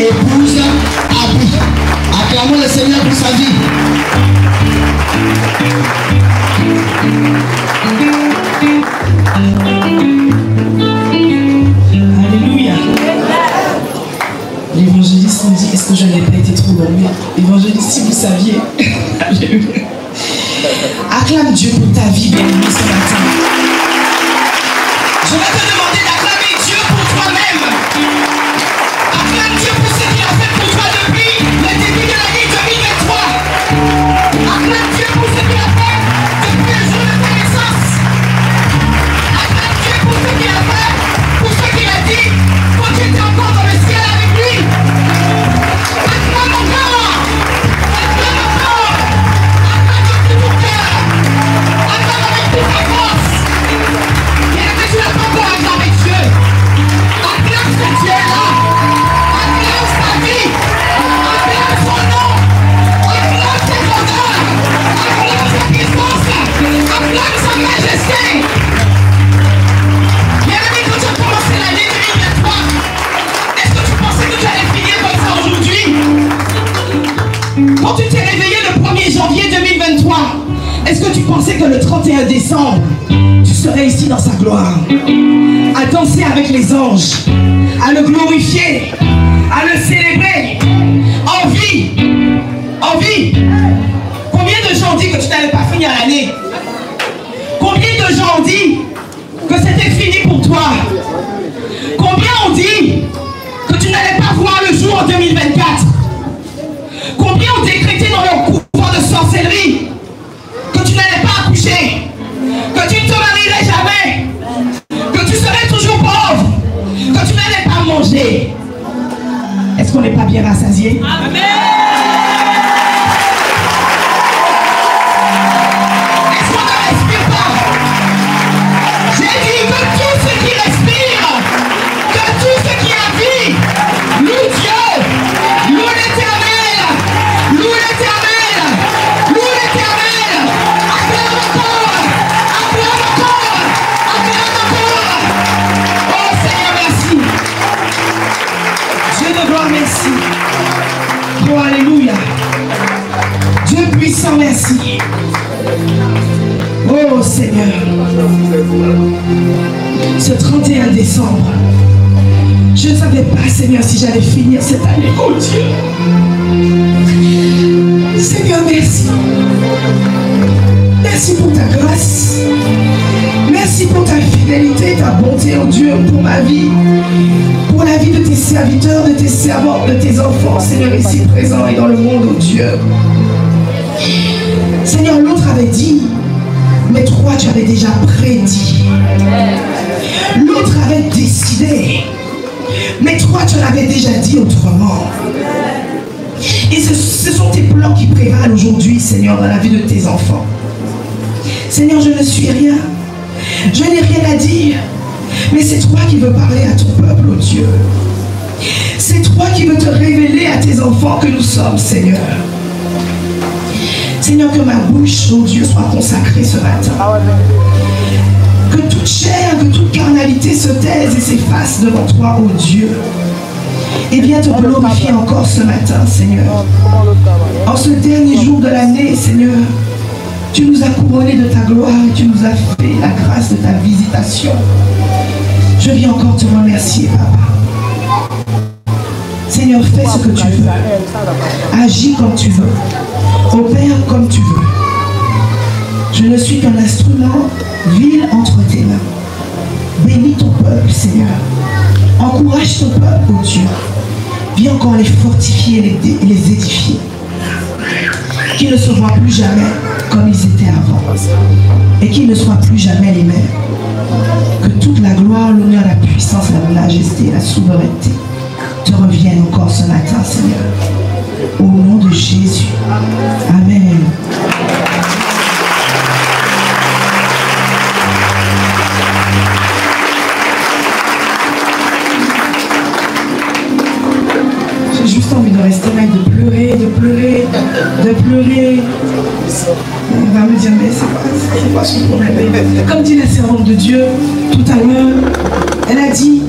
épouse Abou. Acclamons le Seigneur pour sa vie. Alléluia. L'évangéliste me dit, est-ce que je n'ai pas été trop longue? Évangéliste, si vous saviez. Alléluia. Acclame Dieu pour ta vie, bien-aimé, ce matin. Je vais te demander d'acclamer Dieu pour toi-même. Acclame Dieu pour ce qu'il a fait pour toi depuis le début de l'année 2023. Acclame Dieu pour ce qu'il a fait depuis le jour de ta naissance. Acclame Dieu pour ce qu'il a fait, pour ce qu'il a dit quand tu étais encore dans le ciel avec lui. Acclame encore. Acclame encore. Acclame de tout ton cœur. Acclame avec toute ta force. Et que tu n'as pas encore acclamé Dieu. Acclame ce Dieu-là. Acclame sa vie. Acclame son nom. Acclame ses honneurs. Acclame sa puissance. Acclame sa majesté. Bien-aimé, quand tu as commencé l'année 2023, est-ce que tu pensais que tu allais finir comme ça aujourd'hui? Quand tu t'es réveillé le 1er janvier 2023, est-ce que tu pensais que le 31 décembre, tu serais ici dans sa gloire, à danser avec les anges, à le glorifier, à le célébrer, en vie, en vie? Combien de gens ont dit que tu n'allais pas finir l'année? Combien de gens ont dit que c'était fini pour toi? Combien ont dit que tu n'allais pas voir le jour en 2024? Combien ont décrété dans leur couvent de sorcellerie que tu n'allais pas accoucher, que tu ne te marierais jamais, que tu serais toujours pauvre, que tu n'allais pas manger? Est-ce qu'on n'est pas bien rassasié? Amen. Est-ce qu'on ne respire pas? J'ai dit que tout ce qui respire, que tout ce qui a vie, loue Dieu, loue l'Éternel, loue l'Éternel, loue l'Éternel. Acclame encore, acclame encore, acclame encore. Oh Seigneur, merci. Dieu de gloire, merci. Oh alléluia. Dieu puissant, merci. Oh Seigneur. Ce 31 décembre, je ne savais pas, Seigneur, si j'allais finir cette année. Oh Dieu. Seigneur, merci. Merci pour ta grâce. Merci pour ta fidélité, ta bonté, oh Dieu, pour ma vie. Pour la vie de tes serviteurs, de tes servantes, de tes enfants, Seigneur, ici présents et dans le monde, oh Dieu. Seigneur, l'autre avait dit, mais toi, tu avais déjà prédit. L'autre avait décidé, mais toi, tu l'avais déjà dit autrement. Et ce sont tes plans qui prévalent aujourd'hui, Seigneur, dans la vie de tes enfants. Seigneur, je ne suis rien. Je n'ai rien à dire. Mais c'est toi qui veux parler à ton peuple, oh Dieu. C'est toi qui veux te révéler à tes enfants que nous sommes, Seigneur. Seigneur, que ma bouche, oh Dieu, soit consacrée ce matin. Que toute chair, que toute carnalité se taise et s'efface devant toi, oh Dieu. Et viens te glorifier encore ce matin, Seigneur. En ce dernier jour de l'année, Seigneur, tu nous as couronnés de ta gloire et tu nous as fait la grâce de ta visitation. Je viens encore te remercier, Papa. Seigneur, fais ce que tu veux. Agis comme tu veux. Opère comme tu veux. Je ne suis qu'un instrument vil entre tes mains. Bénis ton peuple, Seigneur. Encourage ton peuple, oh Dieu. Viens encore les fortifier et les édifier. Qu'ils ne se voient plus jamais comme ils étaient avant. Et qu'ils ne soient plus jamais les mêmes. Que toute la gloire, l'honneur, la puissance, la majesté, la souveraineté te reviennent encore ce matin, Seigneur. Au nom de Jésus. Amen. J'ai juste envie de rester là, de pleurer, de pleurer, de pleurer. On va me dire, mais c'est quoi son problème? Comme dit la servante de Dieu tout à l'heure, elle a dit,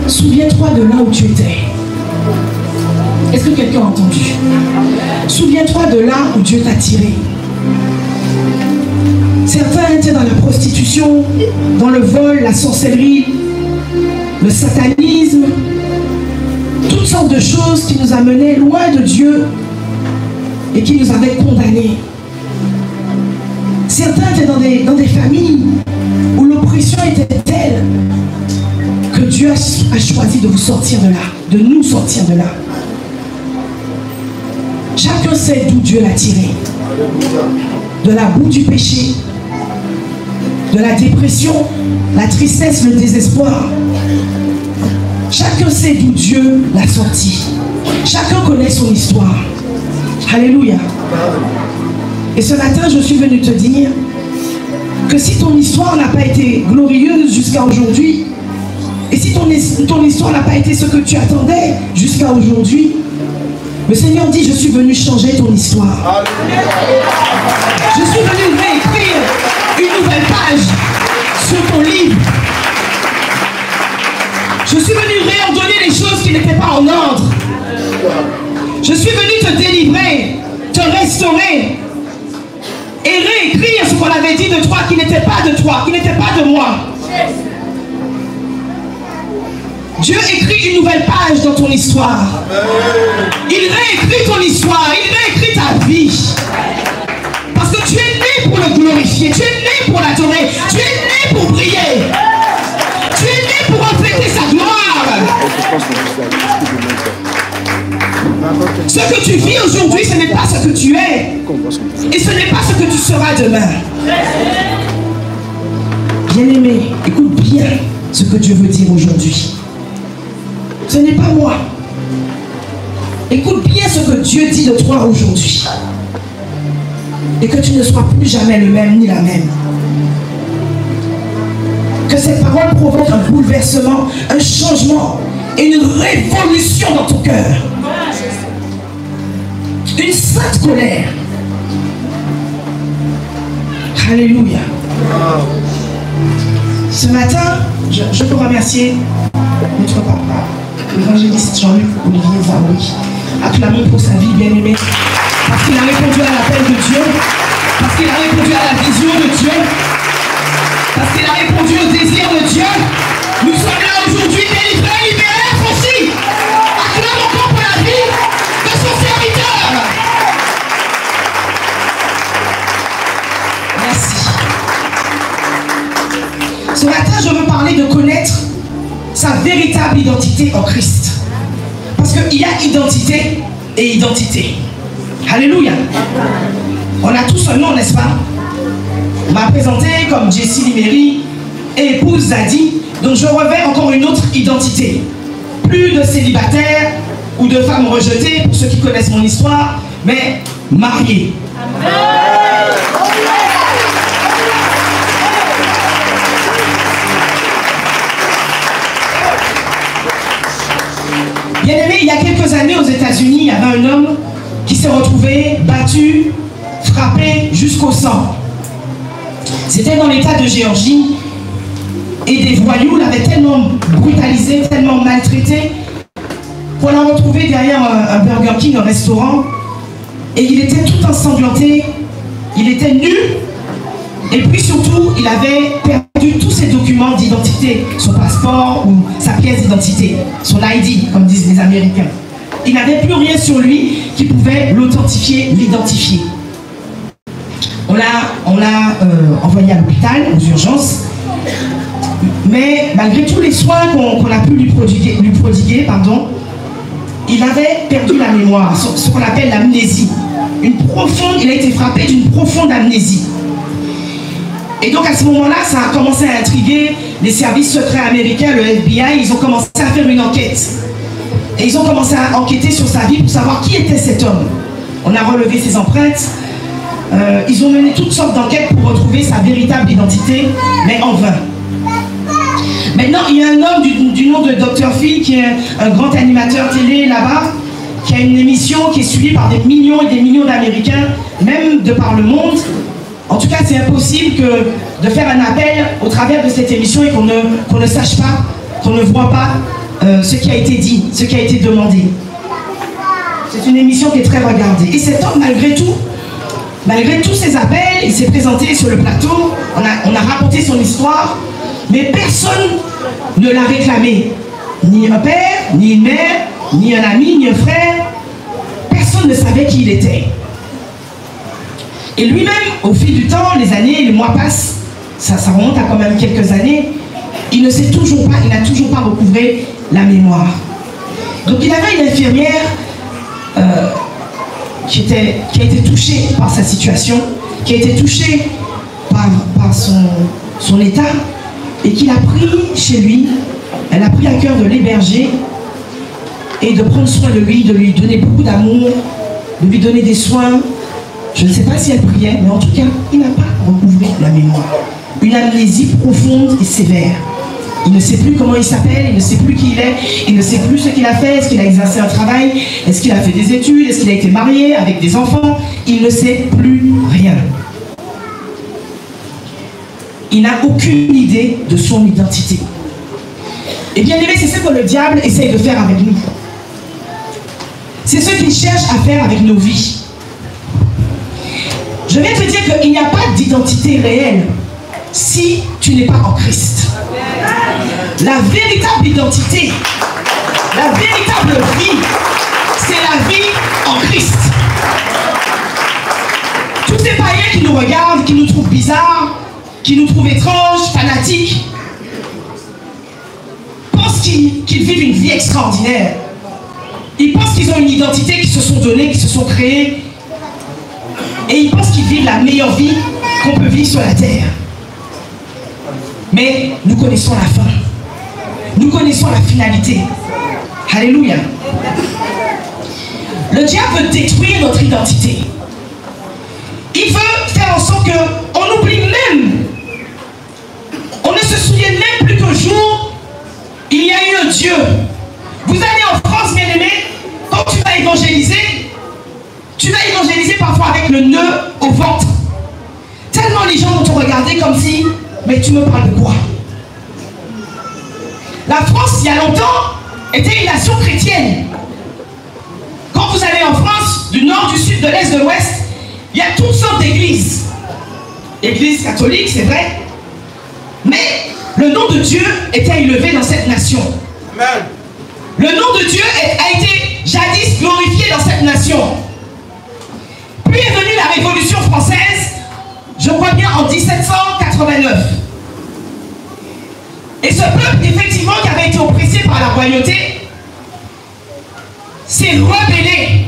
souviens-toi de là où tu étais. Est-ce que quelqu'un a entendu? Souviens-toi de là où Dieu t'a tiré. Certains étaient dans la prostitution, dans le vol, la sorcellerie, le satanisme, toutes sortes de choses qui nous amenaient loin de Dieu et qui nous avaient condamnés. Certains étaient dans des familles où l'oppression était telle que Dieu a choisi de vous sortir de là, de nous sortir de là. Chacun sait d'où Dieu l'a tiré. De la boue du péché, de la dépression, la tristesse, le désespoir. Chacun sait d'où Dieu l'a sorti. Chacun connaît son histoire. Alléluia. Et ce matin, je suis venu te dire que si ton histoire n'a pas été glorieuse jusqu'à aujourd'hui, et si ton histoire n'a pas été ce que tu attendais jusqu'à aujourd'hui, le Seigneur dit, je suis venu changer ton histoire. Je suis venu réécrire une nouvelle page sur ton livre. Je suis venu réordonner les choses qui n'étaient pas en ordre. Je suis venu te délivrer, te restaurer et réécrire ce qu'on avait dit de toi qui n'était pas de toi, qui n'était pas de moi. Dieu écrit une nouvelle page dans ton histoire. Il réécrit ton histoire, il réécrit ta vie. Parce que tu es né pour le glorifier, tu es né pour l'adorer, tu es né pour briller. Tu es né pour refléter sa gloire. Ce que tu vis aujourd'hui, ce n'est pas ce que tu es. Et ce n'est pas ce que tu seras demain. Bien-aimé, écoute bien ce que Dieu veut dire aujourd'hui. Ce n'est pas moi. Écoute bien ce que Dieu dit de toi aujourd'hui. Et que tu ne sois plus jamais le même ni la même. Que cette parole provoque un bouleversement, un changement et une révolution dans ton cœur. Une sainte colère. Alléluia. Ce matin, je peux remercier notre papa, l'évangéliste Jean-Luc Olivier Zaoui. Acclamons pour sa vie bien-aimée. Parce qu'il a répondu à l'appel de Dieu. Parce qu'il a répondu à la vision de Dieu. Parce qu'il a répondu au désir de Dieu. Nous sommes là aujourd'hui délivrés, libérés, affranchis. Acclamons encore pour la vie de son serviteur. Merci. Ce matin, je veux parler de connaître sa véritable identité en Christ. Parce qu'il y a identité et identité. Alléluia. On a tous un nom, n'est-ce pas? On m'a présenté comme Jessie Liméry, épouse Zadie. Donc je revêts encore une autre identité. Plus de célibataire ou de femme rejetée, pour ceux qui connaissent mon histoire, mais mariée. Bien aimé, il y a quelques années aux États-Unis, il y avait un homme qui s'est retrouvé battu, frappé jusqu'au sang. C'était dans l'état de Géorgie et des voyous l'avaient tellement brutalisé, tellement maltraité qu'on l'a retrouvé derrière un Burger King, un restaurant, et il était tout ensanglanté, il était nu, et puis surtout il avait perdu tous ses documents d'identité, son passeport ou sa pièce d'identité, son ID comme disent les Américains. Il n'avait plus rien sur lui qui pouvait l'authentifier, l'identifier. On l'a envoyé à l'hôpital, aux urgences, mais malgré tous les soins qu'on a pu lui prodiguer, il avait perdu la mémoire, ce qu'on appelle l'amnésie. Il a été frappé d'une profonde amnésie. Et donc à ce moment-là, ça a commencé à intriguer les services secrets américains, le FBI. Ils ont commencé à faire une enquête. Et ils ont commencé à enquêter sur sa vie pour savoir qui était cet homme. On a relevé ses empreintes. Ils ont mené toutes sortes d'enquêtes pour retrouver sa véritable identité, mais en vain. Maintenant, il y a un homme du nom de Dr. Phil, qui est un grand animateur télé là-bas, qui a une émission qui est suivie par des millions et des millions d'Américains, même de par le monde. En tout cas, c'est impossible de faire un appel au travers de cette émission et qu'on ne sache pas, qu'on ne voit pas ce qui a été dit, ce qui a été demandé. C'est une émission qui est très regardée. Et cet homme, malgré tous ses appels, il s'est présenté sur le plateau, on a raconté son histoire, mais personne ne l'a réclamé. Ni un père, ni une mère, ni un ami, ni un frère. Personne ne savait qui il était. Et lui-même, au fil du temps, les années, les mois passent, ça remonte à quand même quelques années, il n'a toujours pas recouvré la mémoire. Donc il avait une infirmière qui a été touchée par sa situation, qui a été touchée par son état, et qu'il a pris chez lui, elle a pris à cœur de l'héberger et de prendre soin de lui donner beaucoup d'amour, de lui donner des soins. Je ne sais pas si elle priait, mais en tout cas, il n'a pas recouvré la mémoire. Une amnésie profonde et sévère. Il ne sait plus comment il s'appelle, il ne sait plus qui il est, il ne sait plus ce qu'il a fait, est-ce qu'il a exercé un travail, est-ce qu'il a fait des études, est-ce qu'il a été marié avec des enfants, il ne sait plus rien. Il n'a aucune idée de son identité. Et bien aimé, c'est ce que le diable essaye de faire avec nous. C'est ce qu'il cherche à faire avec nos vies. Je vais te dire qu'il n'y a pas d'identité réelle si tu n'es pas en Christ. La véritable identité, la véritable vie, c'est la vie en Christ. Tous ces païens qui nous regardent, qui nous trouvent bizarres, qui nous trouvent étranges, fanatiques, pensent qu'ils vivent une vie extraordinaire. Ils pensent qu'ils ont une identité, qu'ils se sont donnés, qu'ils se sont créés. Et ils pensent qu'ils vivent la meilleure vie qu'on peut vivre sur la terre. Mais nous connaissons la fin. Nous connaissons la finalité. Alléluia. Le diable veut détruire notre identité. Il veut faire en sorte qu'on oublie même. On ne se souvient même plus qu'un jour, il y a eu un Dieu. Vous allez en France, bien aimé, quand tu vas évangéliser parfois avec le nœud au ventre. Tellement les gens vont te regarder comme si, mais tu me parles de quoi? La France, il y a longtemps, était une nation chrétienne. Quand vous allez en France, du nord, du sud, de l'est, de l'ouest, il y a toutes sortes d'églises. Église catholique, c'est vrai. Mais le nom de Dieu était élevé dans cette nation. Amen. Le nom de Dieu a été jadis glorifié dans cette nation. Puis est venue la Révolution française, je crois bien en 1789. Et ce peuple, effectivement, qui avait été oppressé par la royauté, s'est rebellé,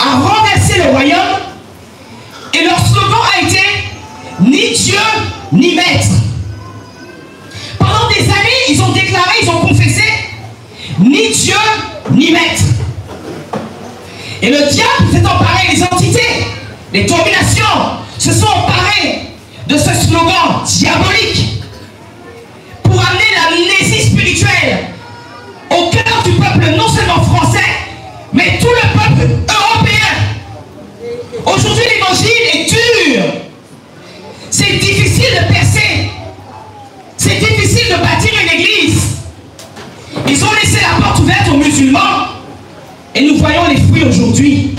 a renversé le royaume, et leur slogan a été « Ni Dieu, ni maître ». Pendant des années, ils ont déclaré, ils ont confessé « Ni Dieu, ni maître ». Et le diable s'est emparé des entités, les dominations se sont emparées de ce slogan diabolique pour amener l'amnésie spirituelle au cœur du peuple, non seulement français, mais tout le peuple européen. Aujourd'hui, l'évangile est dur. C'est difficile de percer. C'est difficile de bâtir une église. Ils ont laissé la porte ouverte aux musulmans. Et nous voyons les fruits aujourd'hui.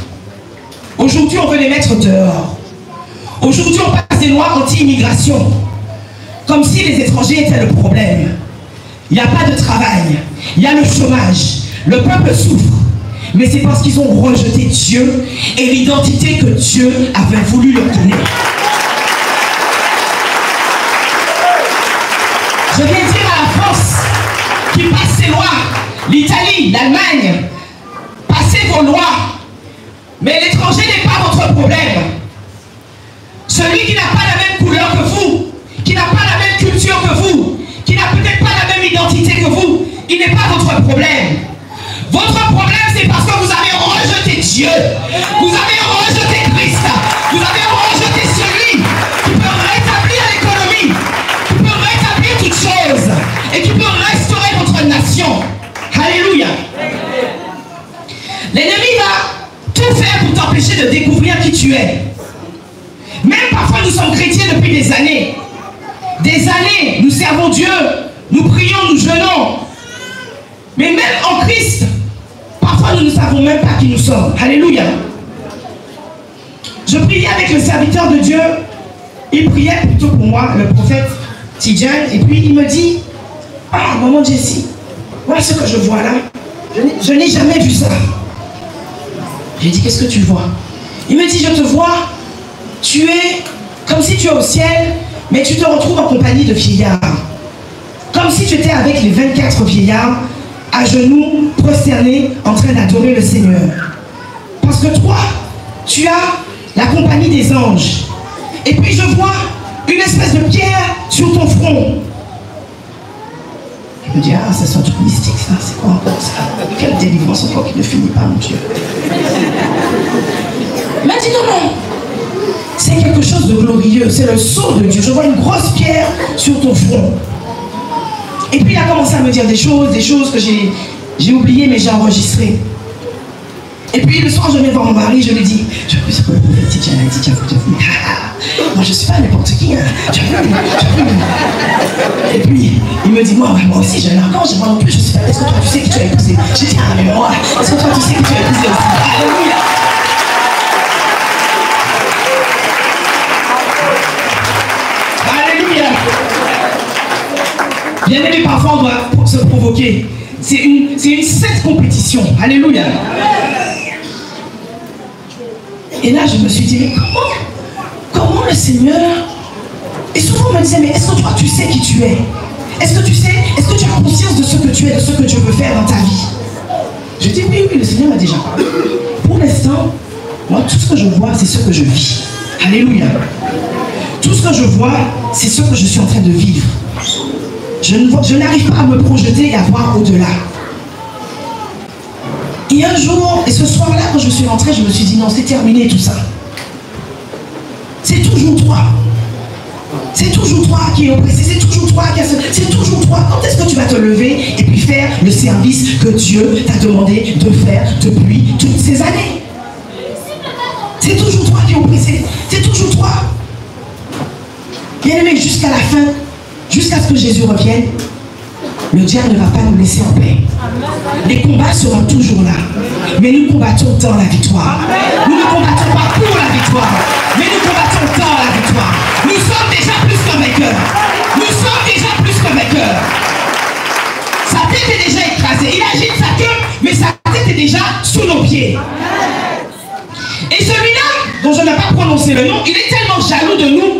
Aujourd'hui, on veut les mettre dehors. Aujourd'hui, on passe des lois anti-immigration. Comme si les étrangers étaient le problème. Il n'y a pas de travail. Il y a le chômage. Le peuple souffre. Mais c'est parce qu'ils ont rejeté Dieu et l'identité que Dieu avait voulu leur donner. Je viens dire à la France qui passe ses lois, l'Italie, l'Allemagne, passez vos lois. Mais l'étranger n'est pas votre problème. Celui qui n'a pas la même couleur que vous, qui n'a pas la même culture que vous, qui n'a peut-être pas la même identité que vous, il n'est pas votre problème. Votre problème, c'est parce que vous avez rejeté Dieu. Vous avez rejeté Christ. Vous avez rejeté celui qui peut rétablir l'économie, qui peut rétablir toutes choses et qui peut restaurer votre nation. Alléluia. L'ennemi va tout faire pour t'empêcher de découvrir qui tu es. Même parfois, nous sommes chrétiens depuis des années. Des années, nous servons Dieu, nous prions, nous jeûnons. Mais même en Christ, parfois Parfois, nous ne savons même pas qui nous sommes. Alléluia. Je priais avec le serviteur de Dieu. Il priait plutôt pour moi, le prophète Tidjane. Et puis, il me dit, ah, maman Jessie, voilà ce que je vois là. Je n'ai jamais vu ça. J'ai dit, qu'est-ce que tu vois? Il me dit, je te vois, tu es comme si tu es au ciel, mais tu te retrouves en compagnie de vieillards. Comme si tu étais avec les 24 vieillards, à genoux, prosternés, en train d'adorer le Seigneur. Parce que toi, tu as la compagnie des anges. Et puis je vois une espèce de pierre sur ton front. Je me dis, ah, ça sent tout mystique, ça. C'est quoi encore ça? Quelle délivrance encore qui ne finit pas, mon Dieu. Il m'a dit, non, non. C'est quelque chose de glorieux. C'est le sceau de Dieu. Je vois une grosse pierre sur ton front. Et puis il a commencé à me dire des choses que j'ai oubliées, mais j'ai enregistrées. Et puis le soir, je vais voir mon mari, je lui dis, je peux ce que le prophète Tidjane a dit, tu as vu. Moi, je ne suis pas n'importe qui. Hein. Tu as vu. Et puis, il me dit, moi aussi, j'ai un archange, moi non plus, je sais pas. Est-ce que toi, tu sais que tu as épousé? J'ai dit, ah, mais moi, est-ce que toi, tu sais que tu as épousé aussi? Alléluia. Alléluia. Bien aimé, parfois, on doit se provoquer. C'est une sainte compétition. Alléluia. Et là, je me suis dit, mais comment le Seigneur... Et souvent, on me disait, mais est-ce que toi, tu sais qui tu es? Est-ce que tu as conscience de ce que tu es, de ce que tu veux faire dans ta vie? Je dis, oui, le Seigneur m'a déjà parlé. Pour l'instant, moi, tout ce que je vois, c'est ce que je vis. Alléluia. Tout ce que je vois, c'est ce que je suis en train de vivre. Je n'arrive pas à me projeter et à voir au-delà. Et un jour, et ce soir-là, quand je suis rentrée, je me suis dit, non, c'est terminé tout ça. C'est toujours toi. C'est toujours toi qui es oppressé, c'est toujours toi qui c'est toujours toi. Quand est-ce que tu vas te lever et puis faire le service que Dieu t'a demandé de faire depuis toutes ces années? C'est toujours toi qui es oppressé, c'est toujours toi. Bien aimé, jusqu'à la fin, jusqu'à ce que Jésus revienne, le diable ne va pas nous laisser en paix. Les combats seront toujours là. Mais nous combattons dans la victoire. Nous ne combattons pas pour la victoire, mais nous combattons dans la victoire. Nous sommes déjà plus qu'un vainqueur. Nous sommes déjà plus qu'un vainqueur. Sa tête est déjà écrasée. Il agite sa queue, mais sa tête est déjà sous nos pieds. Et celui-là, dont je n'ai pas prononcé le nom, il est tellement jaloux de nous.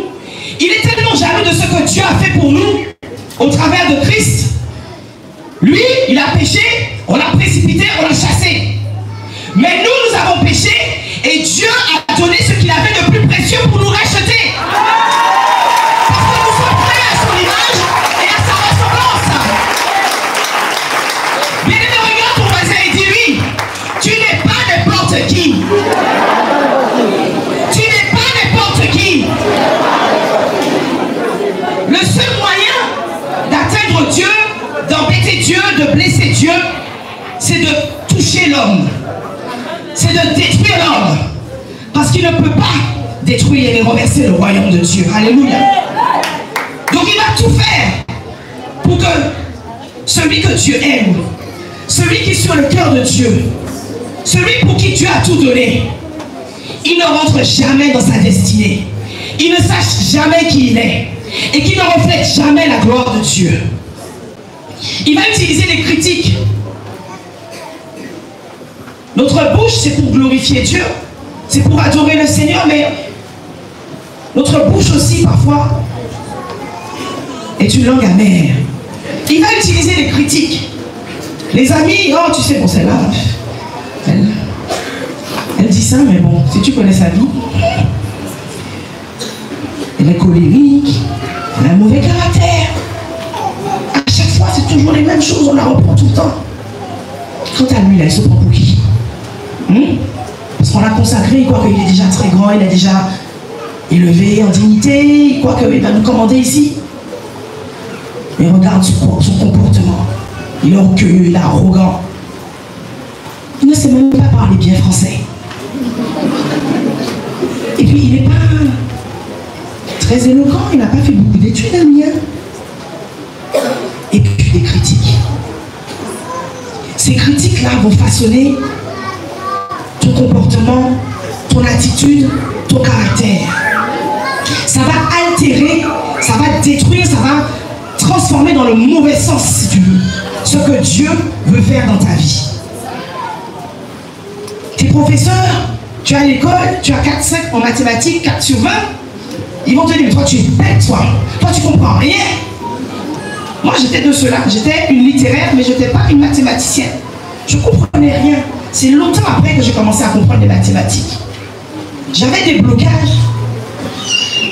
Il est tellement jaloux de ce que Dieu a fait pour nous au travers de Christ. Lui, il a péché, on l'a précipité, on l'a chassé. Mais nous avons péché et Dieu a donné ce qu'il avait de plus précieux pour nous racheter. Parce que nous sommes prêts à son image et à sa ressemblance. Bien aimé, regarde ton voisin et dis-lui, tu n'es pas n'importe qui. Tu n'es pas n'importe qui. Le seul moyen d'atteindre Dieu, d'embêter Dieu, de blesser Dieu, c'est de toucher l'homme. C'est de détruire l'homme. Parce qu'il ne peut pas détruire et renverser le royaume de Dieu. Alléluia. Donc il va tout faire pour que celui que Dieu aime, celui qui est sur le cœur de Dieu, celui pour qui Dieu a tout donné, il ne rentre jamais dans sa destinée. Il ne sache jamais qui il est. Et qu'il ne reflète jamais la gloire de Dieu. Il va utiliser les critiques. Notre bouche, c'est pour glorifier Dieu. C'est pour adorer le Seigneur, mais notre bouche aussi, parfois, est une langue amère. Il va utiliser les critiques. Les amis, oh, tu sais, bon, celle-là, elle dit ça, mais bon, si tu connais sa vie, elle est colérique, elle a un mauvais caractère. À chaque fois, c'est toujours les mêmes choses, on la reprend tout le temps. Quant à lui, là, il se prend pour qui? Parce qu'on l'a consacré, il croit qu'il est déjà très grand, il est déjà élevé en dignité, il croit qu'il va nous commander ici. Mais regarde son comportement. Il est orgueilleux, il est arrogant. Il ne sait même pas parler bien français. Et puis, il n'est pas très éloquent, il n'a pas fait beaucoup d'études, lui. Et puis, des critiques. Ces critiques-là vont façonner ton comportement, ton attitude, ton caractère. Ça va altérer, ça va détruire, ça va transformer dans le mauvais sens, si tu veux, ce que Dieu veut faire dans ta vie. Tes professeurs, tu es à l'école, tu as 4-5 en mathématiques, 4 sur 20, ils vont te dire, toi tu es bête, toi tu comprends rien. Moi j'étais de cela, j'étais une littéraire, mais je n'étais pas une mathématicienne. Je ne comprenais rien. C'est longtemps après que j'ai commencé à comprendre les mathématiques. J'avais des blocages.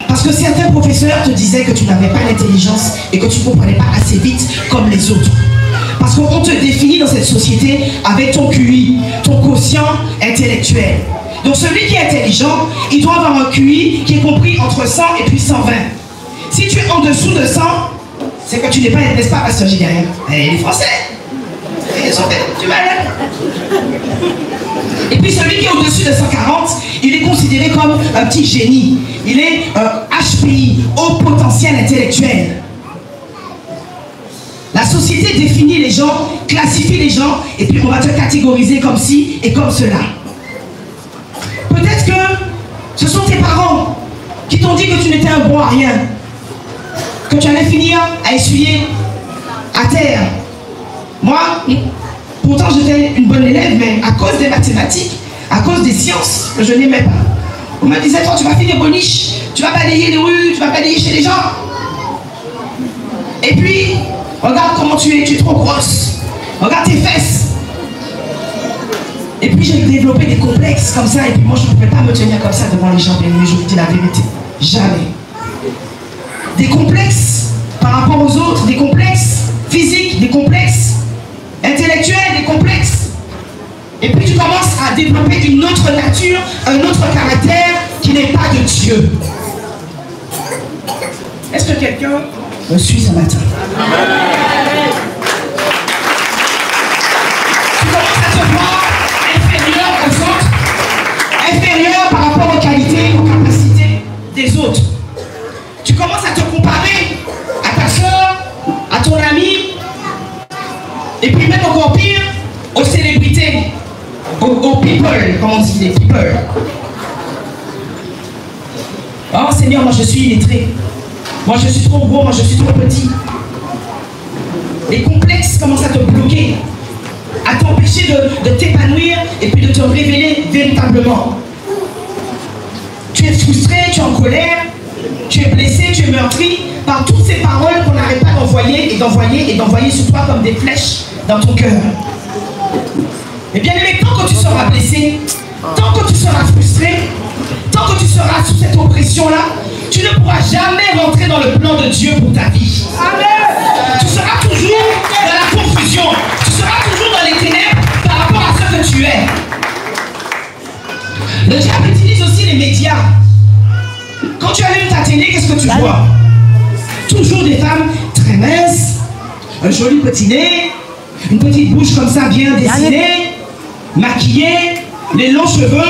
Parce que certains professeurs te disaient que tu n'avais pas l'intelligence et que tu ne comprenais pas assez vite comme les autres. Parce qu'on te définit dans cette société avec ton QI, ton quotient intellectuel. Donc celui qui est intelligent, il doit avoir un QI qui est compris entre 100 et puis 120. Si tu es en dessous de 100, c'est que tu n'es pas, n'est-ce pas, pasteur Gilles? Les Français, ils sont du mal. Et puis celui qui est au-dessus de 140, il est considéré comme un petit génie. Il est HPI, haut potentiel intellectuel. La société définit les gens, classifie les gens, et puis on va te catégoriser comme ci et comme cela. Peut-être que ce sont tes parents qui t'ont dit que tu n'étais un bon à rien, que tu allais finir à essuyer à terre. Moi, pourtant j'étais une bonne élève, mais à cause des mathématiques, à cause des sciences que je n'aimais pas, on me disait, toi tu vas finir boniche, tu vas balayer les rues, tu vas balayer chez les gens. Et puis, regarde comment tu es trop grosse. Regarde tes fesses. Et puis j'ai développé des complexes comme ça, et puis moi je ne pouvais pas me tenir comme ça devant les gens, mais je vous dis la vérité. Jamais. Des complexes par rapport aux autres, des complexes physiques, des complexes intellectuels, des complexes. Et puis tu commences à développer une autre nature, un autre caractère qui n'est pas de Dieu. Est-ce que quelqu'un me suit ce matin? Tu commences à te voir inférieur aux autres, inférieur par rapport aux qualités, aux capacités des autres. Tu commences à te comparer à ta soeur, à ton ami, et puis même encore pire, aux célébrités, aux people, comme on dit, les people. Oh Seigneur, moi je suis illettré. Moi je suis trop gros, moi je suis trop petit. Les complexes commencent à te bloquer, à t'empêcher de t'épanouir et puis de te révéler véritablement. Tu es frustré, tu es en colère, tu es blessé, tu es meurtri par toutes ces paroles qu'on n'arrête pas d'envoyer et d'envoyer et d'envoyer sur toi comme des flèches dans ton cœur. Et bien aimé, tant que tu seras blessé, tant que tu seras frustré, tant que tu seras sous cette oppression-là, tu ne pourras jamais rentrer dans le plan de Dieu pour ta vie. Amen. Tu seras toujours dans la confusion. Tu seras toujours dans les ténèbres par rapport à ce que tu es. Le diable utilise aussi les médias. Quand tu allumes ta télé, qu'est-ce que tu vois? Toujours des femmes très minces, un joli petit nez, une petite bouche comme ça bien dessinée, maquillée, les longs cheveux.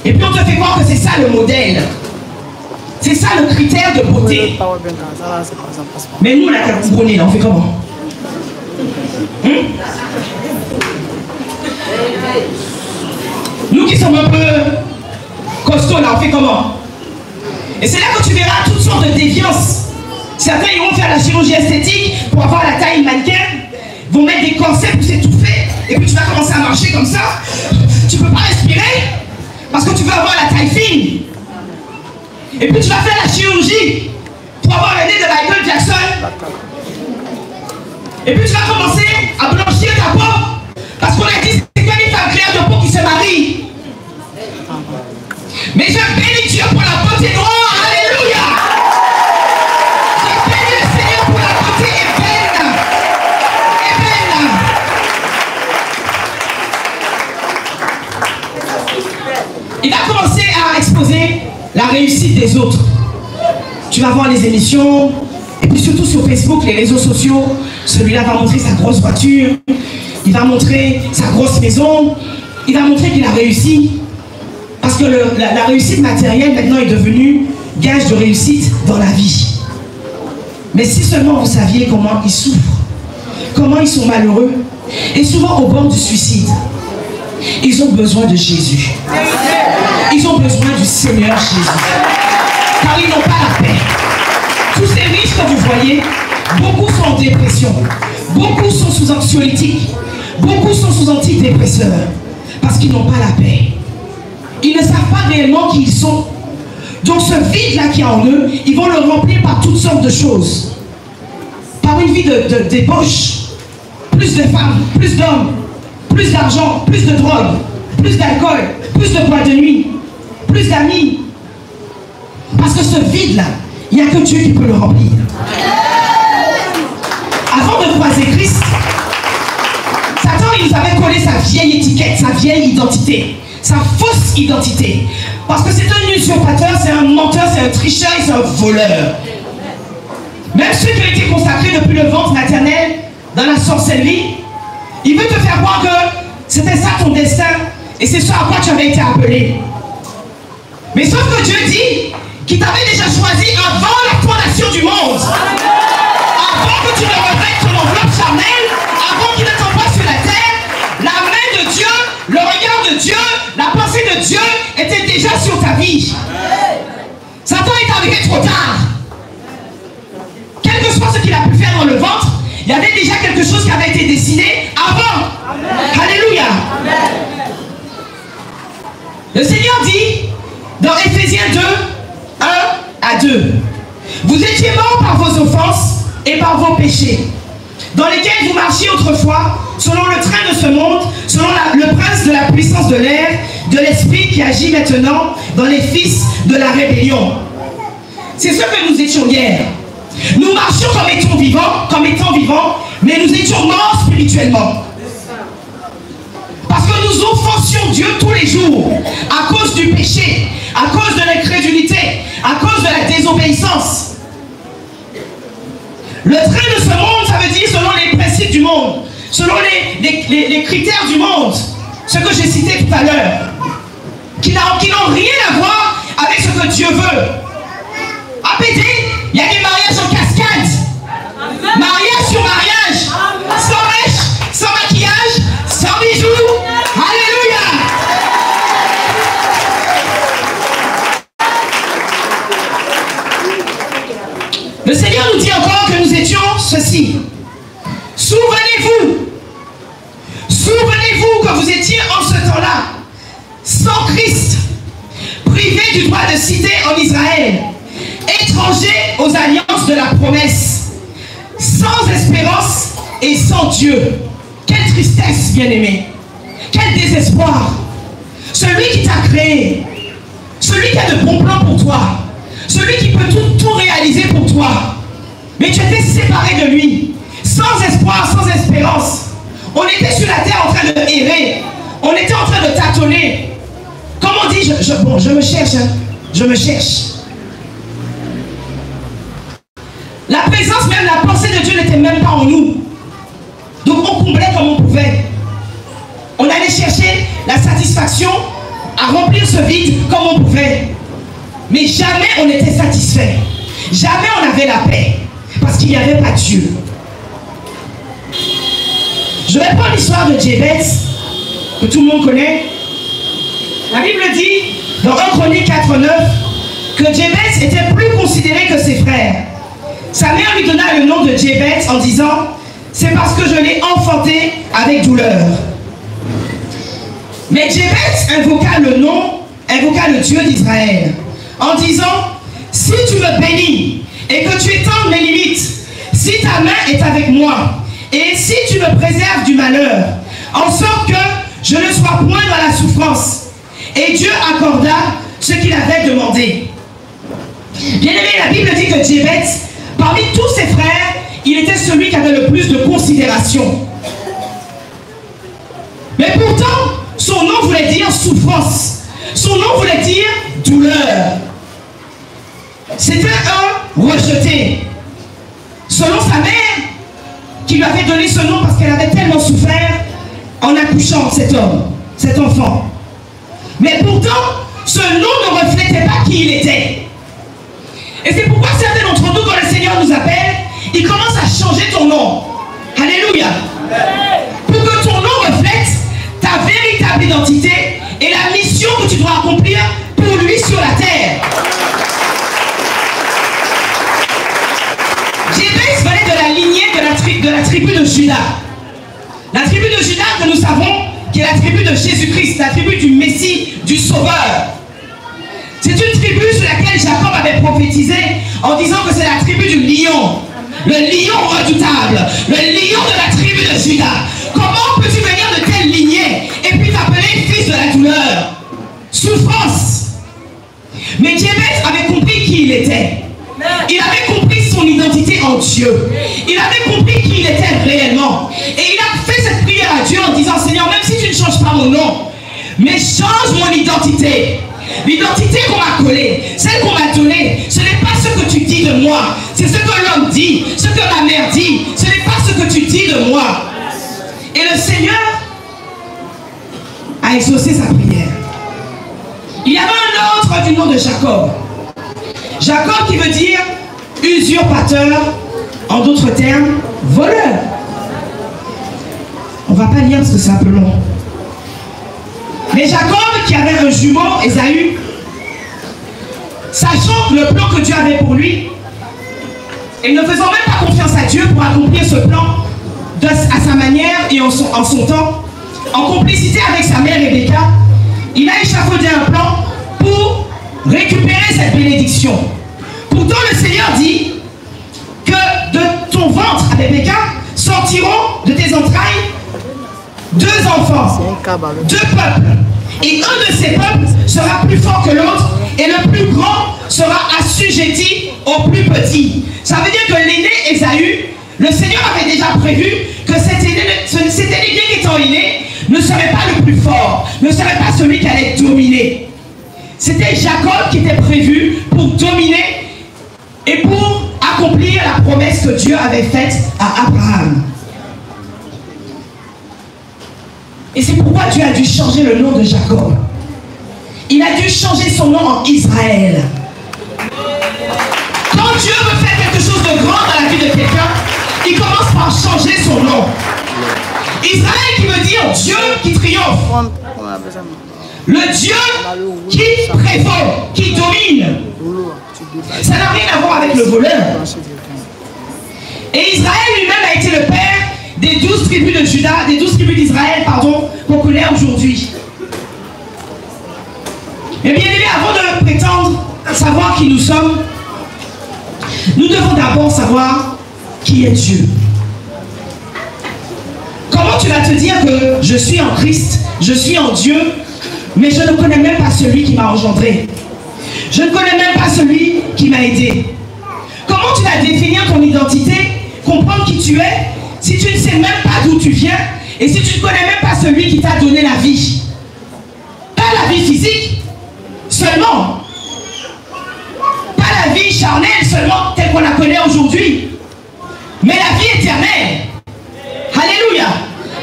Et puis on te fait croire que c'est ça le modèle. C'est ça le critère de beauté. Mais nous, la Camerounais, là, on fait comment? Nous qui sommes un peu costauds, là, on fait comment? Et c'est là que tu verras toutes sortes de déviances. Certains ils vont faire la chirurgie esthétique pour avoir la taille mannequin, vont mettre des corsets pour s'étouffer, et puis tu vas commencer à marcher comme ça. Tu ne peux pas respirer parce que tu veux avoir la taille fine. Et puis tu vas faire la chirurgie pour avoir le nez de Michael Jackson. Et puis tu vas commencer à blanchir ta peau parce qu'on a dit c'est que les femmes claires de peau qui se marient. Mais je bénis Dieu pour la beauté noire. Alléluia. Je bénis le Seigneur pour la beauté ébène. Ébène. Il va commencer à exposer la réussite des autres. Tu vas voir les émissions, et puis surtout sur Facebook, les réseaux sociaux. Celui-là va montrer sa grosse voiture, il va montrer sa grosse maison, il va montrer qu'il a réussi. Parce que la réussite matérielle maintenant est devenue gage de réussite dans la vie. Mais si seulement vous saviez comment ils souffrent, comment ils sont malheureux, et souvent au bord du suicide. Ils ont besoin de Jésus. Ils ont besoin du Seigneur Jésus. Car ils n'ont pas la paix. Tous ces riches que vous voyez, beaucoup sont en dépression. Beaucoup sont sous anxiolytiques. Beaucoup sont sous antidépresseurs. Parce qu'ils n'ont pas la paix. Ils ne savent pas réellement qui ils sont. Donc ce vide-là qui est en eux, ils vont le remplir par toutes sortes de choses. Par une vie de débauche. Plus de femmes, plus d'hommes, plus d'argent, plus de drogue, plus d'alcool, plus de boîtes de nuit, plus d'amis. Parce que ce vide-là, il n'y a que Dieu qui peut le remplir. Avant de croiser Christ, Satan, il nous avait collé sa vieille étiquette, sa vieille identité, sa fausse identité. Parce que c'est un usurpateur, c'est un menteur, c'est un tricheur et c'est un voleur. Même ceux qui ont été consacrés depuis le ventre maternel dans la sorcellerie, il veut te faire croire que c'était ça ton destin et c'est ça à quoi tu avais été appelé. Mais sauf que Dieu dit qu'il t'avait déjà choisi avant la fondation du monde. Avant que tu ne revêtes ton enveloppe charnelle, avant qu'il ne t'envoie sur la terre, la main de Dieu, le regard de Dieu, la pensée de Dieu était déjà sur ta vie. Satan est arrivé trop tard. Quel que soit ce qu'il a pu faire dans le ventre, il y avait déjà quelque chose qui avait été dessiné avant. Amen. Alléluia. Amen. Le Seigneur dit dans Éphésiens 2, 1 à 2, vous étiez morts par vos offenses et par vos péchés, dans lesquels vous marchiez autrefois, selon le train de ce monde, selon le prince de la puissance de l'air, de l'esprit qui agit maintenant dans les fils de la rébellion. C'est ce que nous étions hier. Nous marchions comme étant vivants, mais nous étions morts spirituellement. Parce que nous offensions Dieu tous les jours, à cause du péché, à cause de l'incrédulité, à cause de la désobéissance. Le train de ce monde, ça veut dire selon les principes du monde, selon les critères du monde, ce que j'ai cité tout à l'heure, qui n'ont rien à voir avec ce que Dieu veut. APD, il y a des mariages en cascade. Mariage sur mariage. Sans mèche, sans maquillage, sans bijoux. Alléluia. Le Seigneur nous dit encore que nous étions ceci. Souvenez-vous que vous étiez en ce temps-là, sans Christ, privés du droit de cité en Israël, étrangers aux alliances de la promesse, sans espérance et sans Dieu. Quelle tristesse, bien-aimé. Quel désespoir. Celui qui t'a créé, celui qui a de bons plans pour toi, celui qui peut tout réaliser pour toi. Mais tu étais séparé de lui, sans espoir, sans espérance. On était sur la terre en train de errer. On était en train de tâtonner. Comme on dit, je me cherche, hein. Je me cherche. La présence, même la pensée de Dieu n'était même pas en nous. Donc on comblait comme on pouvait. On allait chercher la satisfaction à remplir ce vide comme on pouvait. Mais jamais on n'était satisfait. Jamais on avait la paix. Parce qu'il n'y avait pas Dieu. Je vais prendre l'histoire de Jébez, que tout le monde connaît. La Bible dit, dans 1 Chronique 4:9, que Jébez était plus considéré que ses frères. Sa mère lui donna le nom de Jébez en disant, c'est parce que je l'ai enfanté avec douleur. Mais Jébez invoqua le Dieu d'Israël, en disant, si tu me bénis et que tu étends mes limites, si ta main est avec moi, et si tu me préserves du malheur, en sorte que je ne sois point dans la souffrance. Et Dieu accorda ce qu'il avait demandé. Bien aimé, la Bible dit que Jébez, parmi tous ses frères, il était celui qui avait le plus de considération. Mais pourtant, son nom voulait dire souffrance. Son nom voulait dire douleur. C'était un rejeté. Selon sa mère, qui lui avait donné ce nom parce qu'elle avait tellement souffert en accouchant cet homme, cet enfant. Mais pourtant, ce nom ne reflétait pas qui il était. Et c'est pourquoi certains d'entre nous, quand le Seigneur nous appelle, il commence à changer ton nom. Alléluia. Pour que accomplir pour lui sur la terre. Jabez venait de la lignée de la tribu de Juda. La tribu de Juda que nous savons qui est la tribu de Jésus-Christ, la tribu du Messie, du Sauveur. C'est une tribu sur laquelle Jacob avait prophétisé en disant que c'est la tribu du lion. Le lion redoutable, le lion de la tribu de Juda. Comment peux-tu venir de telle lignée et puis t'appeler fils de la douleur? Souffrance. Mais Jabez avait compris qui il était. Il avait compris son identité en Dieu. Il avait compris qui il était réellement. Et il a fait cette prière à Dieu en disant, Seigneur, même si tu ne changes pas mon nom, mais change mon identité. L'identité qu'on m'a collée, celle qu'on m'a donnée, ce n'est pas ce que tu dis de moi. C'est ce que l'homme dit, ce que ma mère dit. Ce n'est pas ce que tu dis de moi. Et le Seigneur a exaucé sa prière. Il y avait un autre du nom de Jacob. Jacob qui veut dire usurpateur, en d'autres termes, voleur. On ne va pas lire parce que c'est un peu long. Mais Jacob qui avait un jumeau, Ésaü, sachant le plan que Dieu avait pour lui, et ne faisant même pas confiance à Dieu pour accomplir ce plan à sa manière et en son temps, en complicité avec sa mère Rebecca, il a échafaudé un plan pour récupérer cette bénédiction. Pourtant le Seigneur dit que de ton ventre, Rebecca, sortiront de tes entrailles 2 enfants, 2 peuples. Et un de ces peuples sera plus fort que l'autre et le plus grand sera assujetti au plus petit. Ça veut dire que l'aîné Ésaü, le Seigneur avait déjà prévu que cet aîné qui étant aîné ne serait pas le plus fort, ne serait pas celui qui allait dominer. C'était Jacob qui était prévu pour dominer et pour accomplir la promesse que Dieu avait faite à Abraham. Et c'est pourquoi Dieu a dû changer le nom de Jacob. Il a dû changer son nom en Israël. Quand Dieu veut faire quelque chose de grand dans la vie de quelqu'un, il commence par changer son nom. Israël qui veut dire Dieu qui triomphe. Le Dieu qui prévaut, qui domine. Ça n'a rien à voir avec le voleur. Et Israël lui-même a été le père des 12 tribus de Juda, des 12 tribus d'Israël, pardon, qu'on connaît aujourd'hui. Mais bien aimé, avant de prétendre savoir qui nous sommes, nous devons d'abord savoir qui est Dieu. Comment tu vas te dire que je suis en Christ, je suis en Dieu, mais je ne connais même pas celui qui m'a engendré. Je ne connais même pas celui qui m'a aidé. Comment tu vas définir ton identité, comprendre qui tu es, si tu ne sais même pas d'où tu viens et si tu ne connais même pas celui qui t'a donné la vie? Pas la vie physique seulement, pas la vie charnelle seulement telle qu'on la connaît aujourd'hui, mais la vie éternelle. Alléluia.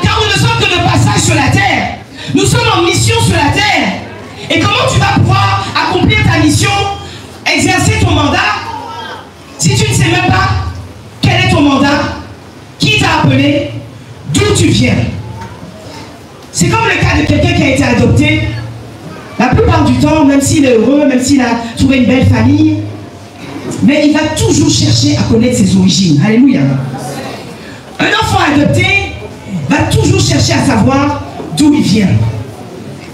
Car nous ne sommes que de passage sur la terre. Nous sommes en mission sur la terre. Et comment tu vas pouvoir accomplir ta mission, exercer ton mandat, si tu ne sais même pas quel est ton mandat, qui t'a appelé, d'où tu viens? C'est comme le cas de quelqu'un qui a été adopté. La plupart du temps, même s'il est heureux, même s'il a trouvé une belle famille, mais il va toujours chercher à connaître ses origines. Alléluia. Un enfant adopté va toujours chercher à savoir d'où il vient.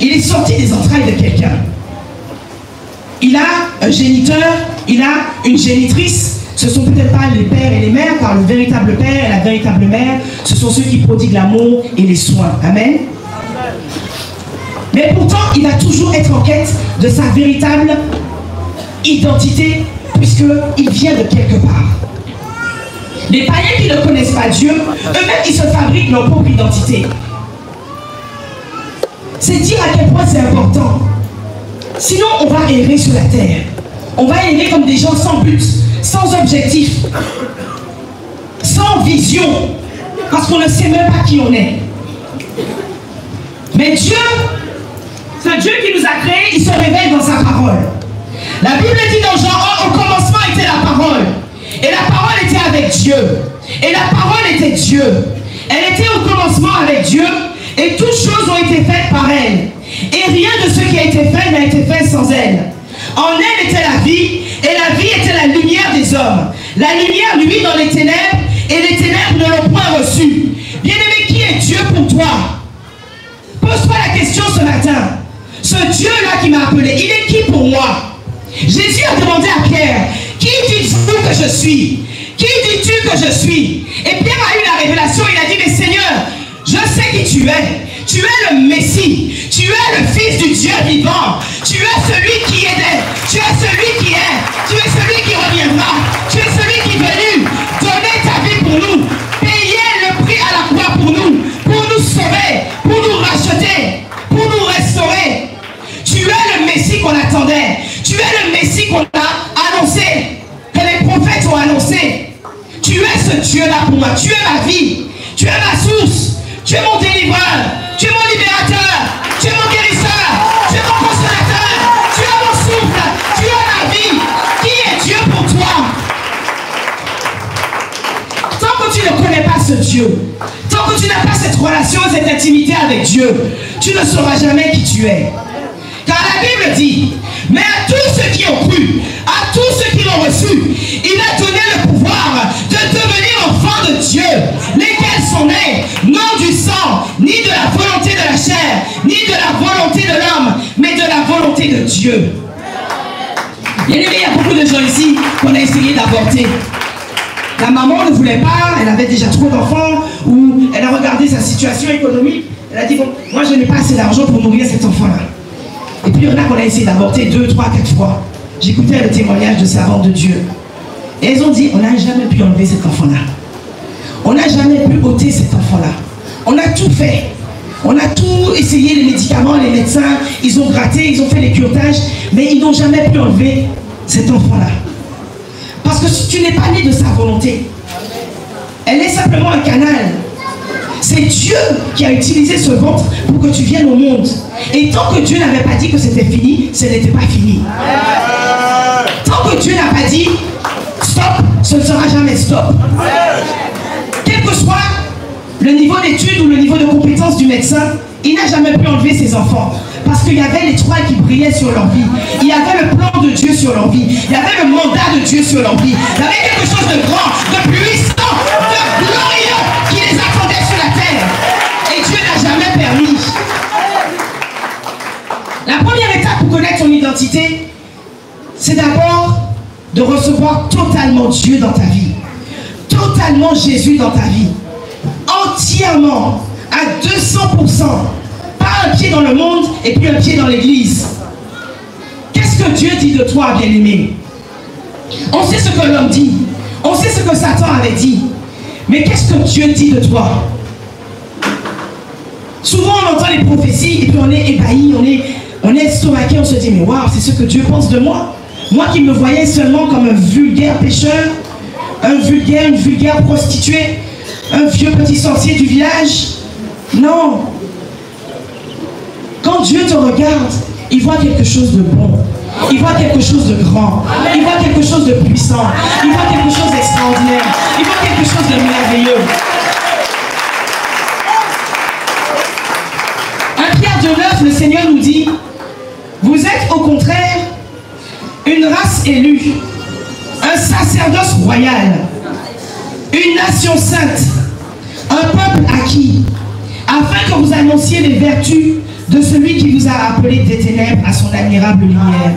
Il est sorti des entrailles de quelqu'un. Il a un géniteur, il a une génitrice. Ce ne sont peut-être pas les pères et les mères, car le véritable père et la véritable mère, ce sont ceux qui prodiguent l'amour et les soins. Amen. Mais pourtant, il va toujours être en quête de sa véritable identité, puisqu'il vient de quelque part. Les païens qui ne connaissent pas Dieu, eux-mêmes, ils se fabriquent leur propre identité. C'est dire à quel point c'est important. Sinon, on va errer sur la terre. On va errer comme des gens sans but, sans objectif, sans vision, parce qu'on ne sait même pas qui on est. Mais Dieu, ce Dieu qui nous a créés, il se révèle dans sa parole. La Bible dit dans Jean 1, au commencement était la parole. Et la parole était avec Dieu. Et la parole était Dieu. Elle était au commencement avec Dieu. Et toutes choses ont été faites par elle. Et rien de ce qui a été fait n'a été fait sans elle. En elle était la vie, et la vie était la lumière des hommes. La lumière luit dans les ténèbres, et les ténèbres ne l'ont point reçue. Bien-aimé, qui est Dieu pour toi? Pose-toi la question ce matin. Ce Dieu-là qui m'a appelé, il est qui pour moi? Jésus a demandé à Pierre, qui dis-tu que je suis? Qui dis-tu que je suis? Et Pierre a eu la révélation, il a dit, mais Seigneur, je sais qui tu es. Tu es le Messie. Tu es le Fils du Dieu vivant. Tu es celui qui est. Tu es celui qui est. Tu es celui qui reviendra. Tu es celui qui est venu donner ta vie pour nous. Payer le prix à la croix pour nous sauver, pour nous racheter, pour nous restaurer. Tu es le Messie qu'on attendait. Tu es le Messie qu'on a annoncé, que les prophètes ont annoncé. Tu es ce Dieu-là pour moi. Tu es ma vie. Tu es ma source. Tu es mon délivreur. Tu es mon libérateur. Tu es mon guérisseur. Tu es mon consolateur. Tu es mon souffle. Tu es ma vie. Qui est Dieu pour toi? Tant que tu ne connais pas ce Dieu, tant que tu n'as pas cette relation, cette intimité avec Dieu, tu ne sauras jamais qui tu es. Car la Bible dit, mais à tous ceux qui ont cru, à tous ceux qui l'ont reçu, il a donné le pouvoir de devenir enfants de Dieu, lesquels sont nés, non du sang, ni de la volonté de la chair, ni de la volonté de l'homme, mais de la volonté de Dieu. Bien aimé, il y a beaucoup de gens ici qu'on a essayé d'avorter. La maman ne voulait pas, elle avait déjà trop d'enfants, ou elle a regardé sa situation économique, elle a dit, bon, moi je n'ai pas assez d'argent pour nourrir cet enfant-là. Et puis il y en a qu'on a essayé d'avorter 2, 3, 4 fois. J'écoutais le témoignage de servantes de Dieu. Et elles ont dit, on n'a jamais pu enlever cet enfant-là. On n'a jamais pu ôter cet enfant-là. On a tout fait. On a tout essayé, les médicaments, les médecins, ils ont gratté, ils ont fait les curetages, mais ils n'ont jamais pu enlever cet enfant-là. Parce que si tu n'es pas né de sa volonté, elle est simplement un canal. C'est Dieu qui a utilisé ce ventre pour que tu viennes au monde. Et tant que Dieu n'avait pas dit que c'était fini, ce n'était pas fini. Tant que Dieu n'a pas dit stop, ce ne sera jamais stop. Quel que soit le niveau d'études ou le niveau de compétence du médecin, il n'a jamais pu enlever ses enfants. Parce qu'il y avait l'étoile qui brillait sur leur vie. Il y avait le plan de Dieu sur leur vie. Il y avait le mandat de Dieu sur leur vie. Il y avait quelque chose de grand, de puissant, de glorieux qui les attendait sur la terre. Et Dieu n'a jamais permis. La première étape pour connaître ton identité, c'est d'abord de recevoir totalement Dieu dans ta vie. Totalement Jésus dans ta vie. Entièrement, à 200%. Pas un pied dans le monde et puis un pied dans l'église. Qu'est-ce que Dieu dit de toi, bien-aimé? On sait ce que l'homme dit. On sait ce que Satan avait dit. Mais qu'est-ce que Dieu dit de toi? Souvent on entend les prophéties et puis on est ébahi, on est estomaqué, on se dit mais waouh, c'est ce que Dieu pense de moi. Moi qui me voyais seulement comme un vulgaire pécheur, une vulgaire prostituée, un vieux petit sorcier du village. Non. Quand Dieu te regarde, il voit quelque chose de bon. Il voit quelque chose de grand. Il voit quelque chose de puissant. Il voit quelque chose d'extraordinaire. Il voit quelque chose de merveilleux. 1 Pierre 2,9, le Seigneur nous dit, vous êtes au contraire une race élue, un sacerdoce royal, une nation sainte, un peuple acquis, afin que vous annonciez les vertus de celui qui vous a appelé des ténèbres à son admirable lumière.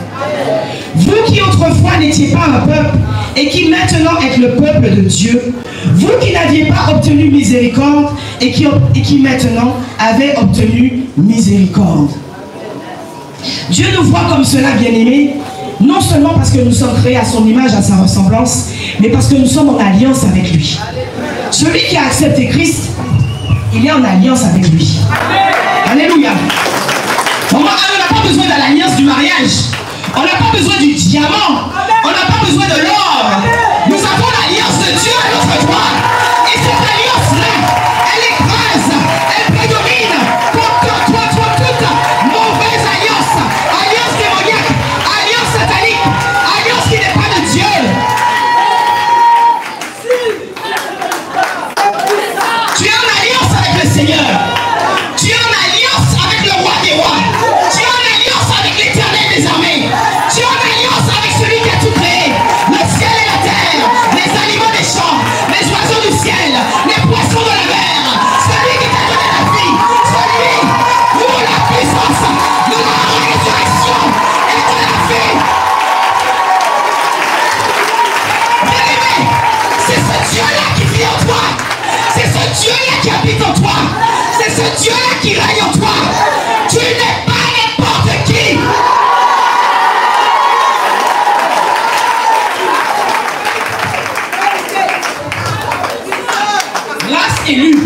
Vous qui autrefois n'étiez pas un peuple et qui maintenant êtes le peuple de Dieu, vous qui n'aviez pas obtenu miséricorde et qui maintenant avez obtenu miséricorde. Dieu nous voit comme cela, bien-aimés, non seulement parce que nous sommes créés à son image, à sa ressemblance, mais parce que nous sommes en alliance avec lui. Celui qui a accepté Christ, il est en alliance avec lui. Alléluia. On n'a pas besoin de l'alliance du mariage. On n'a pas besoin du diamant. On n'a pas besoin de l'or. Nous avons l'alliance de Dieu à notre droit. Et cette alliance-là, elle écrase, elle prédomine contre toute mauvaise alliance. Alliance démoniaque, alliance satanique, alliance qui n'est pas de Dieu. Tu es en alliance avec le Seigneur. qui règne en toi. Tu n'es pas n'importe qui. Race élue.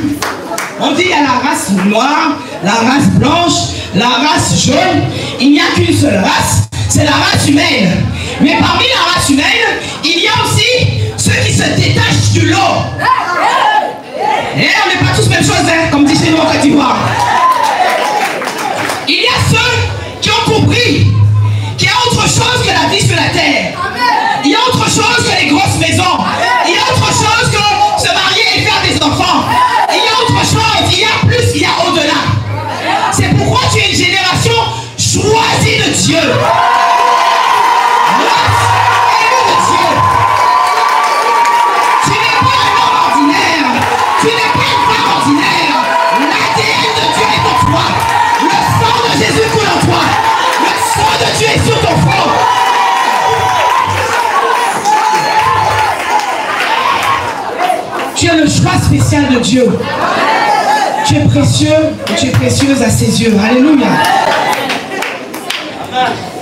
On dit il y a la race noire, la race blanche, la race jaune. Il n'y a qu'une seule race, c'est la race humaine. Mais parmi la race humaine, il y a aussi ceux qui se détachent du lot. Et on n'est pas tous même chose, hein, comme dit chez nous en Côte d'Ivoire. Il y a ceux qui ont compris qu'il y a autre chose que la vie sur la terre. Il y a autre chose que les grosses maisons. Il y a autre chose que se marier et faire des enfants. Il y a autre chose, il y a plus, il y a au-delà. C'est pourquoi tu es une génération choisie de Dieu. Tu es sur ton front. Tu es le choix spécial de Dieu. Tu es précieux et tu es précieuse à ses yeux. Alléluia.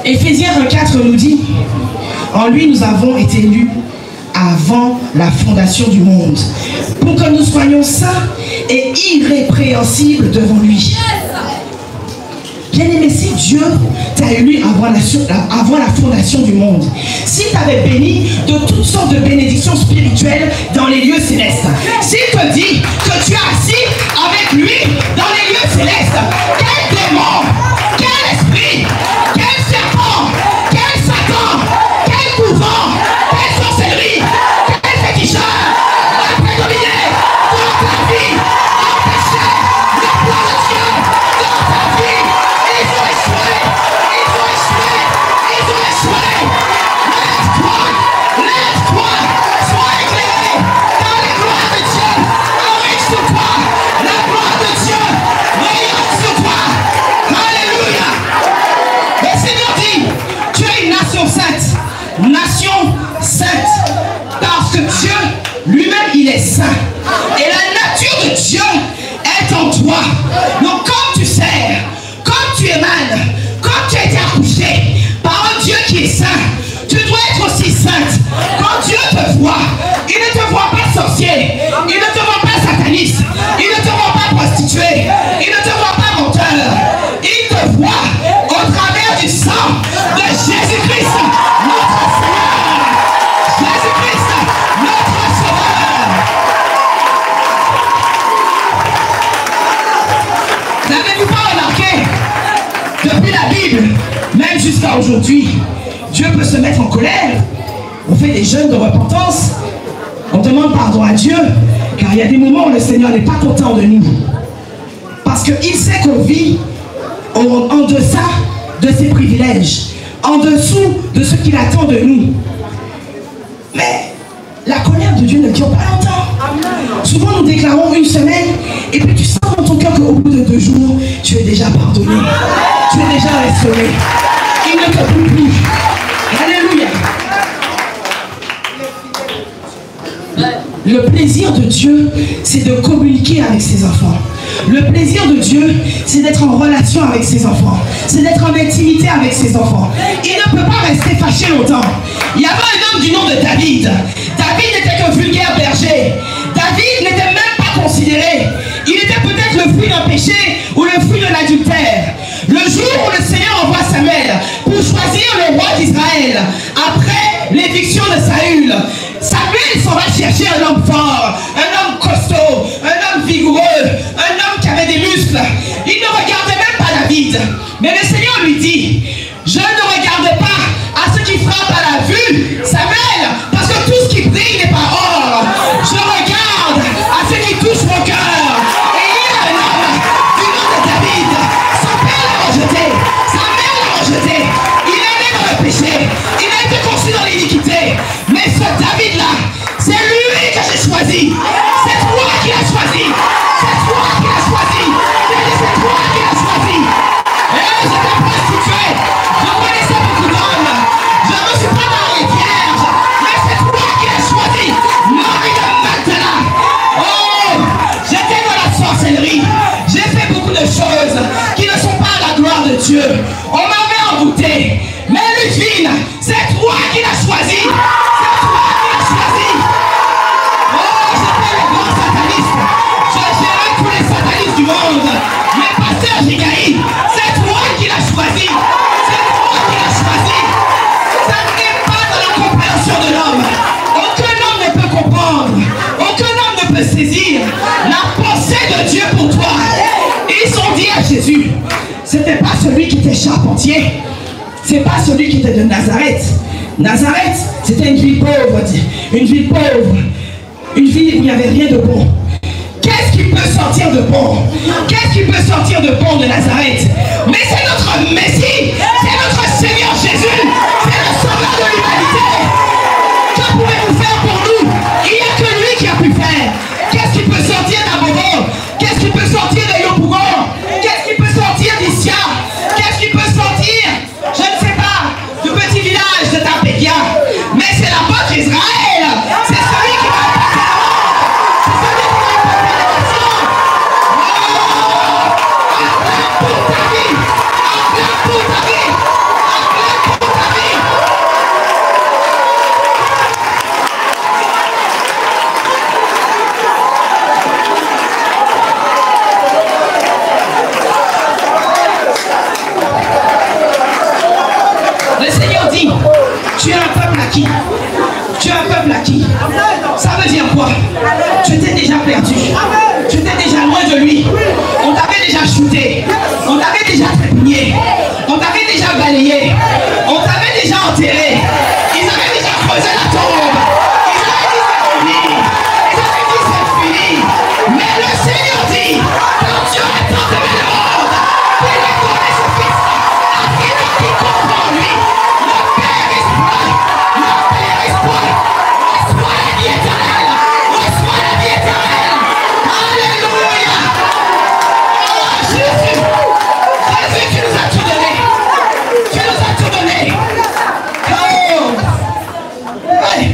Éphésiens 1,4 nous dit: en lui nous avons été élus avant la fondation du monde, pour que nous soyons saints et irrépréhensibles devant lui. Bien-aimé, si Dieu t'a élu avant la fondation du monde, s'il t'avait béni de toutes sortes de bénédictions spirituelles dans les lieux célestes, s'il te dit que tu es assis avec lui dans les lieux célestes, quel démon, quel esprit, quel serpent, quel Satan, quel couvent, quelle sorcellerie, quel féticheur va prédominer dans ta vie, empêcher le plan de Dieu dans ta vie. Ils ont échoué. Lève-toi, sois éclairé dans la gloire de Dieu. Arrive sur toi, la gloire de Dieu rayonne sur toi. Alléluia. Le Seigneur dit, tu es une nation sainte, parce que Dieu lui-même il est saint. Et la nature de Dieu est en toi. Donc comme tu sers, comme tu émanes, comme tu as été accouché par un Dieu qui est saint, tu dois être aussi sainte. Quand Dieu te voit, il ne te voit pas sorcier, il ne te voit pas sataniste, il ne te voit pas prostituée, il ne te voit pas menteur. Il te voit au travers du sang de Jésus-Christ, notre Seigneur. Jésus-Christ, notre Sauveur. N'avez-vous pas remarqué, depuis la Bible, même jusqu'à aujourd'hui, Dieu peut se mettre en colère. On fait des jeûnes de repentance, on demande pardon à Dieu, car il y a des moments où le Seigneur n'est pas content de nous. Parce qu'il sait qu'on vit en deçà de ses privilèges, en dessous de ce qu'il attend de nous. Mais la colère de Dieu ne dure pas longtemps. Souvent nous déclarons une semaine, et puis tu sens dans ton cœur qu'au bout de 2 jours, tu es déjà pardonné, tu es déjà restauré. Il ne te prie plus. Alléluia. Le plaisir de Dieu, c'est de communiquer avec ses enfants. Le plaisir de Dieu, c'est d'être en relation avec ses enfants. C'est d'être en intimité avec ses enfants. Il ne peut pas rester fâché longtemps. Il y avait un homme du nom de David. David n'était qu'un vulgaire berger. David n'était même pas considéré. Il était peut-être le fruit d'un péché ou le fruit de l'adultère. Le jour où le Seigneur envoie Samuel pour choisir le roi d'Israël, après l'éviction de Saül, Samuel s'en va chercher un homme fort, un homme costaud, un homme vigoureux, un homme qui avait des muscles. Il ne regardait même pas David. Mais le Seigneur lui dit, je ne regarde pas à ce qui frappe à la vue, Samuel, parce que tout ce qui brille n'est pas or. Je regarde à ce qui touche mon cœur. Et il y a un homme du nom de David. Son père l'a rejeté, sa mère l'a rejeté. Il est né dans le péché, il a été conçu dans l'iniquité. Mais ce David-là, c'est lui que j'ai choisi. C'est toi qui l'as choisi. C'est toi qui l'as choisi. C'est toi qui l'as choisi. Et j'étais prostituée. Je connaissais beaucoup d'hommes. Je ne me suis pas mariée vierge. Dieu. On m'avait envoûté. Mais Ludivine, c'est toi qui l'as choisi. C'est toi qui l'as choisi. Oh, j'étais le grand sataniste. Je gérais tous les satanistes du monde. Mais pasteur Gigaï, c'est toi qui l'as choisi. C'est toi qui l'as choisi. Ça n'est pas dans la compréhension de l'homme. Aucun homme ne peut comprendre. Aucun homme ne peut saisir la pensée de Dieu pour toi. Ils ont dit à Jésus, c'était pas celui qui était charpentier. C'est pas celui qui était de Nazareth. Nazareth, c'était une ville pauvre. Une ville pauvre. Une ville où il n'y avait rien de bon. Qu'est-ce qui peut sortir de bon? Qu'est-ce qui peut sortir de bon de Nazareth? Mais c'est notre Messie. C'est notre Seigneur Jésus. C'est le sauveur de l'humanité. Que pouvez-vous faire pour nous? Il n'y a que lui qui a pu faire. Qu'est-ce qui peut sortir d'Abobo? Qu'est-ce qui peut sortir de Yopougon? Qu'est-ce qui peut sortir d'Issia? Qu'est-ce qui peut sortir, je ne sais pas, du petit village de Tapékia? Mais c'est l'apôtre Israël. C'est celui qui va impacter la mort. C'est celui qui va impacter la nation. Acclame pour ta vie. Acclame pour ta vie. Acclame pour ta vie. Le Seigneur dit, tu es un peuple acquis. Tu es un peuple acquis. Ça veut dire quoi? Tu étais déjà perdu. Tu étais déjà loin de lui. On t'avait déjà shooté. On t'avait déjà trépigné. On t'avait déjà balayé. On t'avait déjà enterré. Ils avaient déjà creusé la tombe. Ils avaient dit c'est fini. Ils avaient dit c'est fini. Mais le Seigneur dit, quand Dieu a tant aimé le monde, qu'il a donné son Fils, afin que quiconque en lui ne périsse point. Ne périsse point. Reçois la vie éternelle. Reçois la vie éternelle. Alléluia. Oh Jésus. Jésus, tu nous as tout donné. Tu nous as tout donné. Oh. Ouais.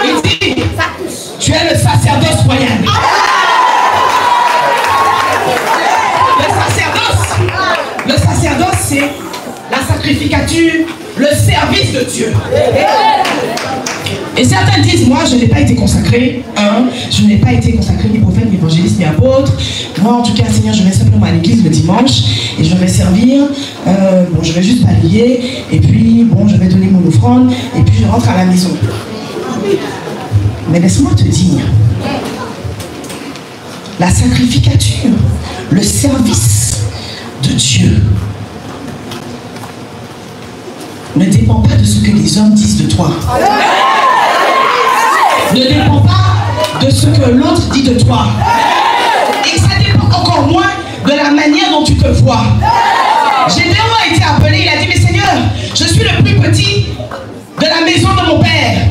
Il dit, tu es le sacerdoce royal. Le sacerdoce, c'est la sacrificature, le service de Dieu. Et certains disent, moi je n'ai pas été consacré, je n'ai pas été consacré ni prophète, ni évangéliste, ni apôtre. Moi en tout cas, Seigneur, je vais simplement à l'église le dimanche et je vais servir. Bon, je vais juste balayer et puis bon, je vais donner mon offrande et puis je rentre à la maison. Mais laisse-moi te dire, la sacrificature, le service de Dieu ne dépend pas de ce que les hommes disent de toi. Ne dépend pas de ce que l'autre dit de toi. Et ça dépend encore moins de la manière dont tu te vois. Gédéon a été appelé, il a dit, mais Seigneur, je suis le plus petit de la maison de mon père.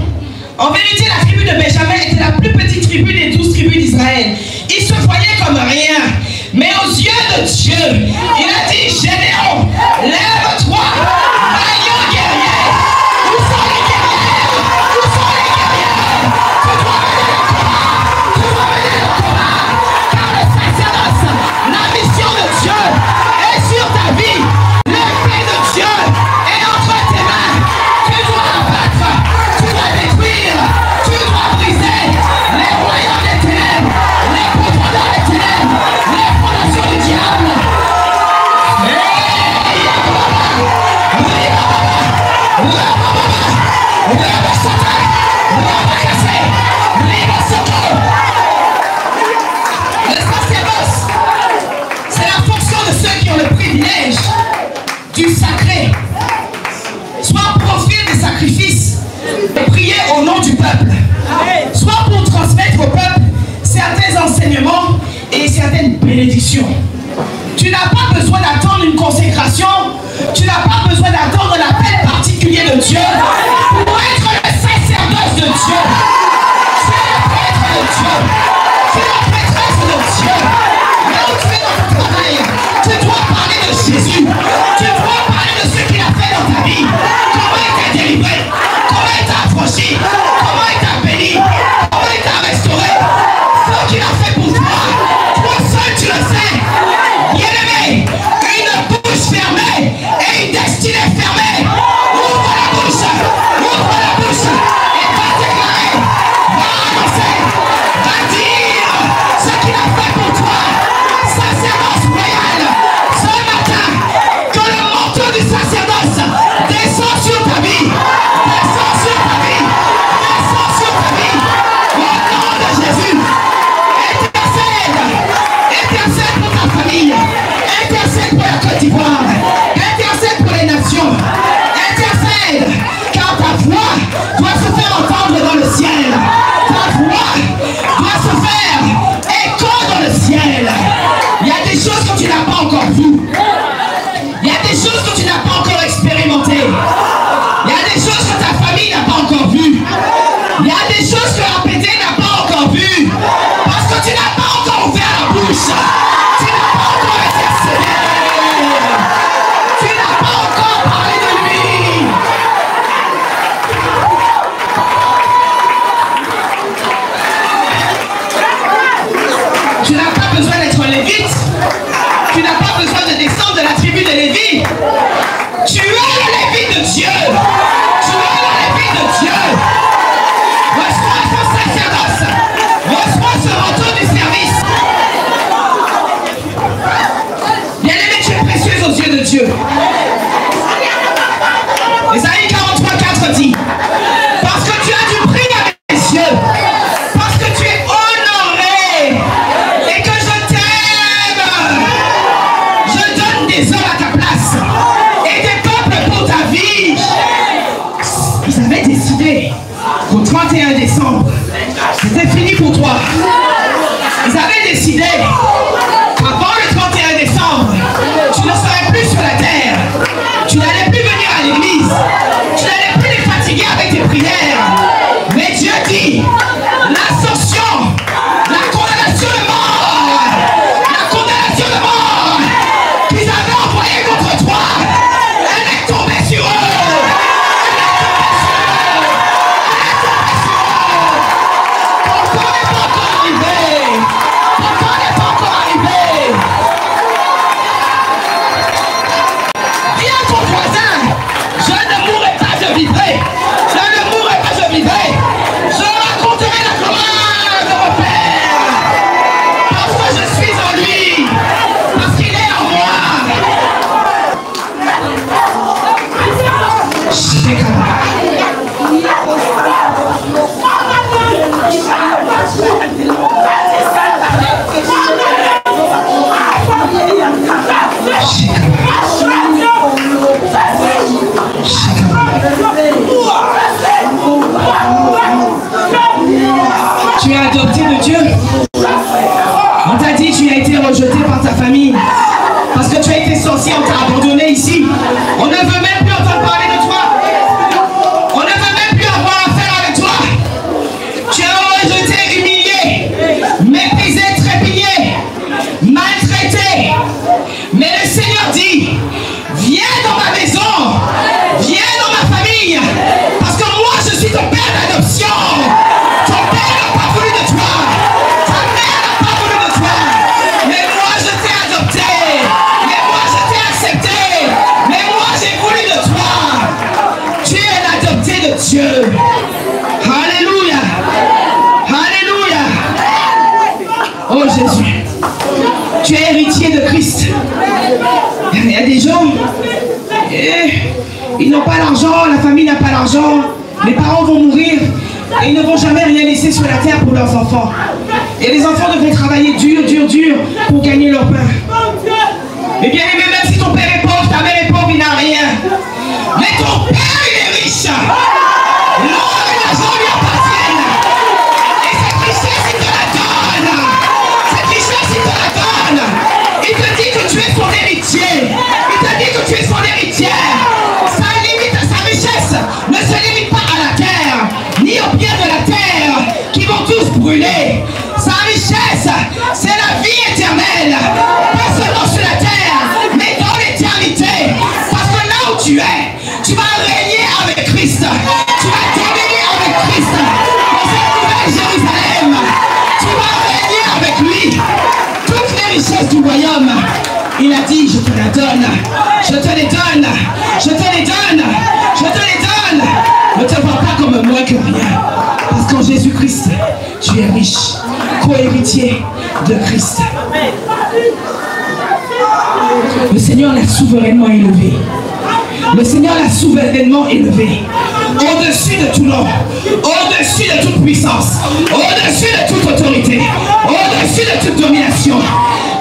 En vérité, la tribu de Benjamin était la plus petite tribu des 12 tribus d'Israël. Il se voyait comme rien. Mais aux yeux de Dieu, il a dit, Gédéon, lève-toi, vaillant guerrier. Où sont les guerriers? Où sont les guerriers? Tu dois mener le combat. Tu dois mener le combat. Car le sacerdoce, la mission de Dieu est sur ta vie. L'épée de Dieu est entre tes mains. Tu dois abattre, tu dois détruire, tu dois briser les royaumes des ténèbres, les profondeurs des ténèbres, les fondations du diable. Le sacerdoce, c'est la fonction de ceux qui ont le privilège du sacré. Soit pour offrir des sacrifices et prier au nom du peuple, soit pour transmettre au peuple certains enseignements et certaines bénédictions. Tu n'as pas besoin d'attendre une consécration, tu n'as pas besoin d'attendre l'appel particulier de Dieu pour être le sacerdoce de Dieu. Tu es le prêtre de Dieu, tu es la prêtresse de Dieu. Là où tu es dans besoin d'être lévite. Tu n'as pas besoin de descendre de la tribu de Lévi. Tu es le Lévite de Dieu. Tu es le Lévite de Dieu. Reçois ton sacerdoce. Reçois ce retour du service. Bien-aimé, tu es précieuse aux yeux de Dieu. Ésaïe 43:4 dit: parce que tu as du prix à mes yeux, parce que tu es honoré et que je t'aime, je donne des hommes à ta place et des peuples pour ta vie. Ils avaient décidé qu'au 31 décembre, c'était fini pour toi. Ils avaient décidé qu'avant le 31 décembre, tu ne serais plus sur la terre. Tu n'allais plus venir à l'église. Tu n'allais plus les fatiguer avec tes prières. Mais Dieu dit, l'ascension, la condamnation de mort, qu'ils avaient envoyée contre toi, elle est tombée sur eux. Pourquoi n'est pas encore arrivé? Pourquoi n'est pas encore arrivé? Dis à ton voisin, je ne mourrai pas, je vivrai. Je ne mourrai pas, je vivrai. Je raconterai la gloire de mon Père. Parce que je suis en lui. Parce qu'il est en moi. Tu es adopté de Dieu. On t'a dit tu as été rejeté par ta famille. Parce que tu as été sorcier, on t'a abandonné ici. On ne veut même plus entendre parler de toi. On ne veut même plus avoir affaire avec toi. Tu es rejeté, humilié, méprisé, trépigné, maltraité. Mais le Seigneur dit, viens dans ma maison, viens dans ma famille, parce que moi je suis ton père d'adoption. Ton père n'a pas voulu de toi, ta mère n'a pas voulu de toi, mais moi je t'ai adopté, mais moi je t'ai accepté, mais moi j'ai voulu de toi. Tu es l'adopté de Dieu. Alléluia, alléluia. Oh Jésus, tu es héritier de Christ. Il y a des gens, ils n'ont pas l'argent, la famille n'a pas l'argent, les parents vont mourir et ils ne vont jamais rien laisser sur la terre pour leurs enfants. Et les enfants devront travailler dur, dur, dur pour gagner leur pain. Mais bien aimé, même si ton père est pauvre, ta mère est pauvre, il n'a rien. Mais ton père, il est riche. L'or et l'argent lui appartiennent. Et cette richesse, il te la donne. Cette richesse, il te la donne. Il te dit que tu es son héritier. Il te dit que tu es son héritière. Sa limite à sa richesse ne se limite pas à la terre, ni aux pierres de la terre qui vont tous brûler. Sa richesse, c'est la vie éternelle. Pas seulement sur la terre, mais dans l'éternité. Parce que là où tu es, tu vas régner avec Christ. Tu vas dominer avec Christ. Dans cette nouvelle Jérusalem, tu vas régner avec lui. Toutes les richesses du royaume, il a dit, je te la donne. Je te les donne. Je te les donne. Je te les donne. Ne te vois pas comme moins que rien. Parce qu'en Jésus-Christ, tu es riche, co-héritier de Christ. Le Seigneur l'a souverainement élevé. Le Seigneur l'a souverainement élevé. Au-dessus de tout nom, au-dessus de toute puissance, au-dessus de toute autorité, au-dessus de toute domination.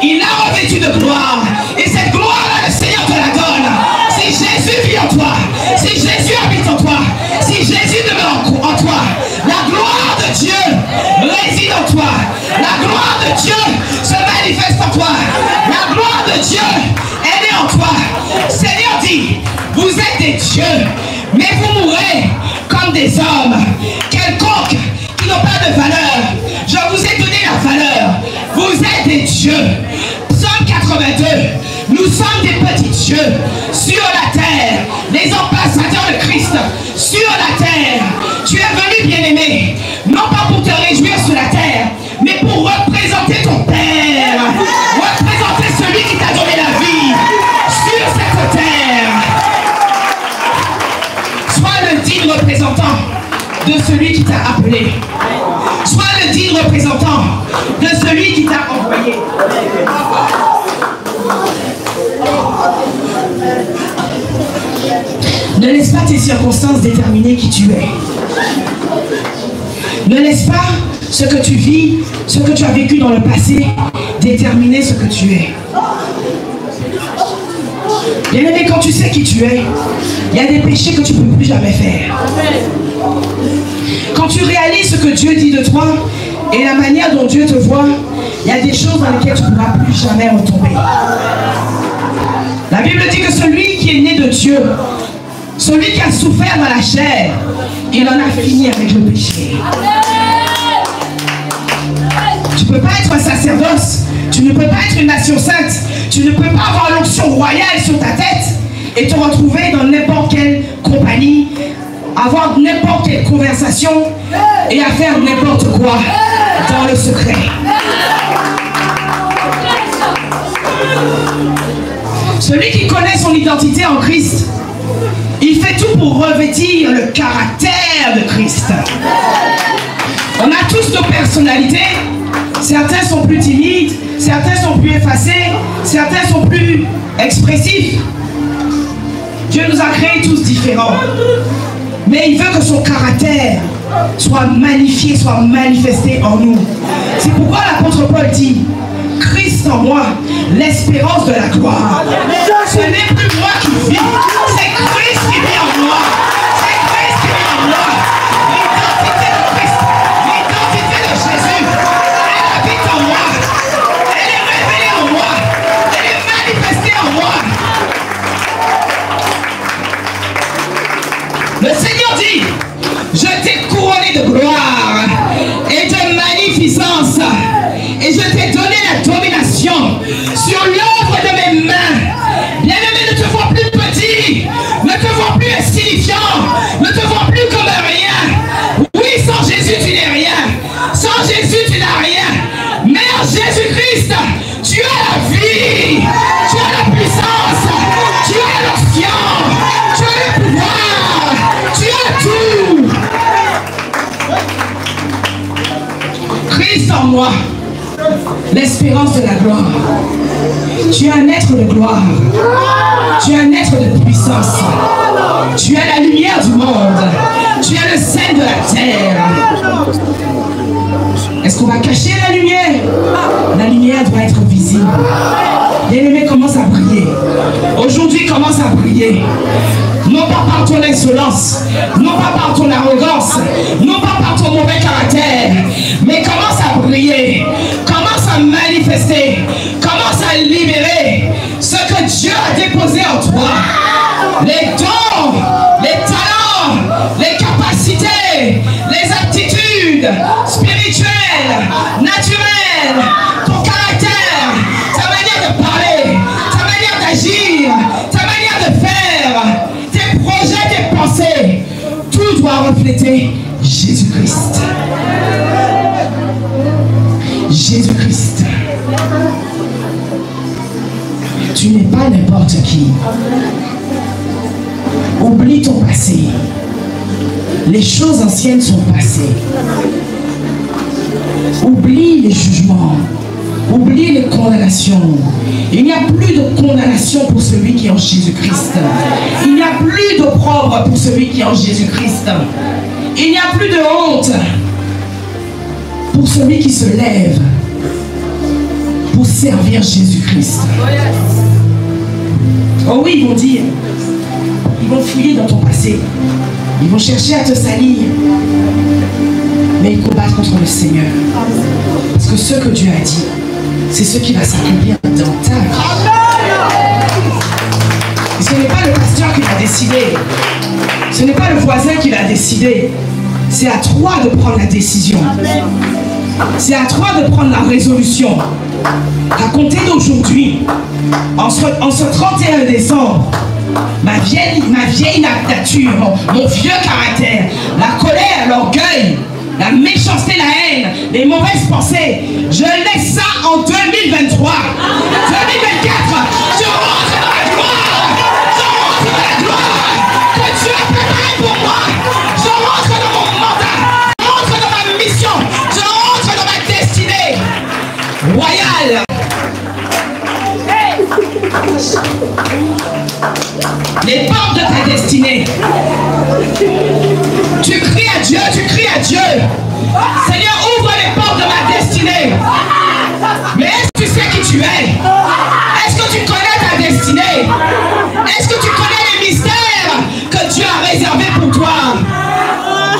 Il l'a revêtu de gloire. Et cette gloire-là, le Seigneur te la donne. Si Jésus vit en toi, si Jésus habite en toi, si Jésus demeure en toi, la gloire de Dieu réside en toi. La gloire de Dieu se manifeste en toi. La gloire de Dieu est née en toi. Seigneur dit, vous êtes des dieux, mais vous mourrez comme des hommes. Quelconque qui n'ont pas de valeur, je vous ai donné la valeur. Vous êtes des dieux. Psaume 82. Nous sommes des petits dieux sur la terre, les ambassadeurs de Christ sur la terre. Tu es venu, bien-aimé, non pas pour te réjouir sur la terre, mais pour représenter ton Père. de celui qui t'a appelé. Sois le digne représentant de celui qui t'a envoyé. Ne laisse pas tes circonstances déterminer qui tu es. Ne laisse pas ce que tu vis, ce que tu as vécu dans le passé, déterminer ce que tu es. Bien-aimé, quand tu sais qui tu es, il y a des péchés que tu ne peux plus jamais faire. Quand tu réalises ce que Dieu dit de toi et la manière dont Dieu te voit, il y a des choses dans lesquelles tu ne pourras plus jamais retomber. La Bible dit que celui qui est né de Dieu, celui qui a souffert dans la chair, il en a fini avec le péché. Tu ne peux pas être un sacerdoce, tu ne peux pas être une nation sainte, tu ne peux pas avoir l'onction royale sur ta tête et te retrouver dans n'importe quelle compagnie, avoir n'importe quelle conversation et à faire n'importe quoi dans le secret. Celui qui connaît son identité en Christ, il fait tout pour revêtir le caractère de Christ. On a tous nos personnalités. Certains sont plus timides, certains sont plus effacés, certains sont plus expressifs. Dieu nous a créés tous différents. Mais il veut que son caractère soit magnifié, soit manifesté en nous. C'est pourquoi l'apôtre Paul dit: Christ en moi, l'espérance de la gloire. Ce n'est plus moi qui vis, c'est Christ qui vit en moi. C'est Christ qui vit en moi. L'identité de Christ, l'identité de Jésus, elle habite en moi. Elle est révélée en moi. Elle est manifestée en moi. Le Seigneur dit: je t'ai couronné de gloire et de magnificence, et je t'ai donné la domination sur l'œuvre de mes mains. Bien-aimé, ne te vois plus petit, ne te vois plus insignifiant, ne te vois plus comme rien. Oui, sans Jésus, tu n'es rien. Sans Jésus, tu n'as rien. Mais en Jésus-Christ, tu as la vie, tu as la puissance, tu as l'onction, tu as le pouvoir, tu as tout. Christ en moi, l'espérance de la gloire. Tu es un être de gloire. Tu es un être de puissance. Tu es la lumière du monde. Tu es le sel de la terre. Est-ce qu'on va cacher la lumière? La lumière doit être visible. Bien-aimé, commence à briller. Aujourd'hui, commence à briller. Non pas par ton insolence, non pas par ton arrogance, non pas par ton mauvais caractère, mais commence à briller, commence à manifester, commence à libérer ce que Dieu a déposé en toi. Les dons, les talents, les capacités, les aptitudes spirituelles, naturelles, ton caractère, ta manière de parler, ta manière d'agir, ta manière de faire, tes projets, tes pensées, tout doit refléter Jésus-Christ. Jésus-Christ. Tu n'es pas n'importe qui. Oublie ton passé. Les choses anciennes sont passées. Oublie les jugements. Oublie les condamnations. Il n'y a plus de condamnation pour celui qui est en Jésus-Christ. Il n'y a plus d'opprobre pour celui qui est en Jésus-Christ. Il n'y a plus de honte pour celui qui se lève pour servir Jésus-Christ. Oh oui, ils vont dire, ils vont fouiller dans ton passé, ils vont chercher à te salir, mais ils combattent contre le Seigneur. Parce que ce que Dieu a dit, c'est ce qui va s'accomplir dans ta vie. Et ce n'est pas le pasteur qui l'a décidé, ce n'est pas le voisin qui l'a décidé, c'est à toi de prendre la décision. C'est à toi de prendre la résolution. À compter d'aujourd'hui, en ce 31 décembre, ma vieille nature, mon vieux caractère, la colère, l'orgueil, la méchanceté, la haine, les mauvaises pensées, je laisse ça en 2023. 2024, je rentre dans la gloire. Je rentre dans la gloire que Dieu a préparée pour moi. Je rentre dans mon mandat. mal. Les portes de ta destinée. Tu cries à Dieu, tu cries à Dieu. Seigneur, ouvre les portes de ma destinée. Mais est-ce que tu sais qui tu es? Est-ce que tu connais ta destinée? Est-ce que tu connais les mystères que Dieu a réservés pour toi?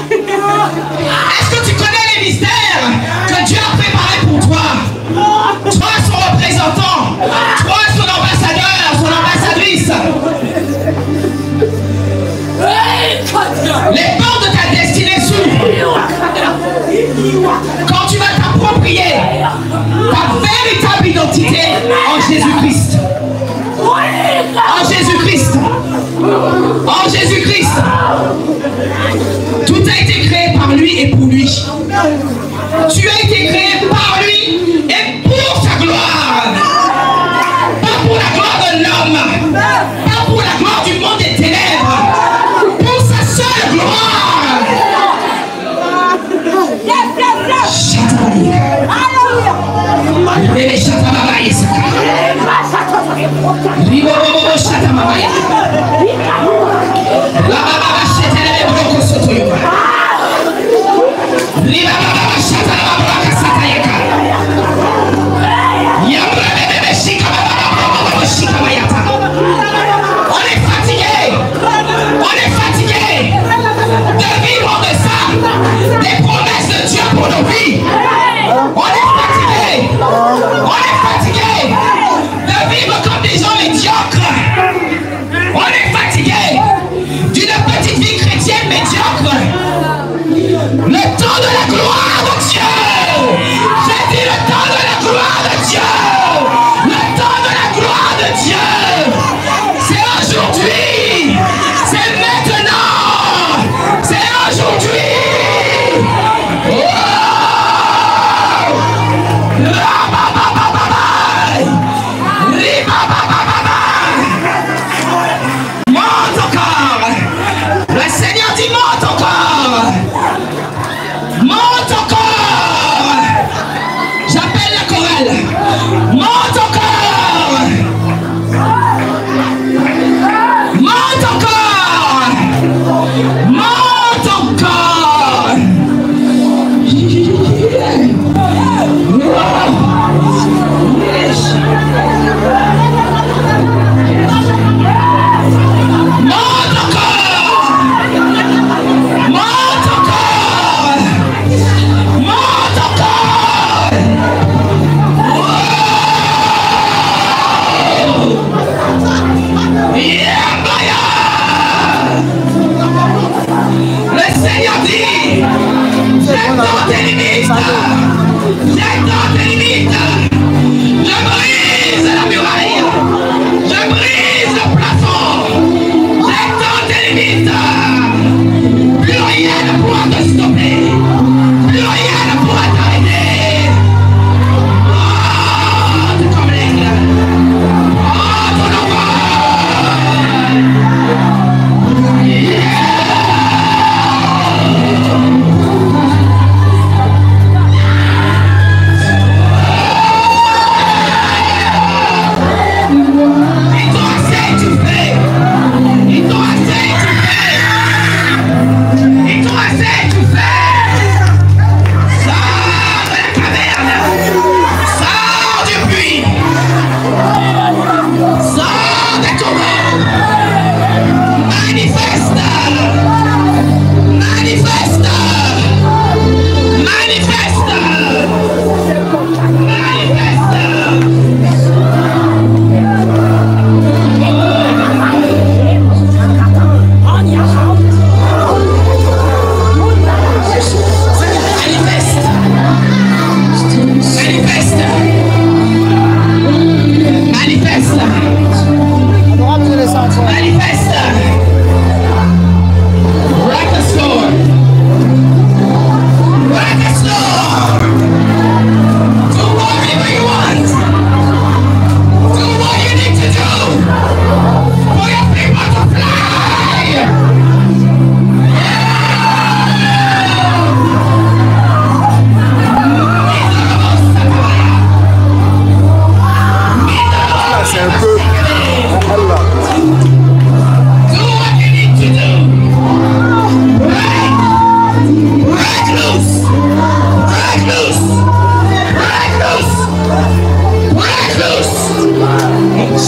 Est-ce que tu connais les mystères que Dieu a préparés pour toi? Toi, son représentant. Toi, son ambassadeur, son ambassadrice. Les portes de ta destinée s'ouvrent. Quand tu vas t'approprier ta véritable identité en Jésus-Christ. En Jésus-Christ. En Jésus-Christ. Tout a été créé par lui et pour lui. Tu as été créé par lui et pour sa gloire. Pas pour la gloire de l'homme. Pas pour la gloire du monde des ténèbres. Pour sa seule gloire. Des promesses de Dieu pour nos vies. On est fatigué. On est fatigué de vivre comme des gens médiocres. On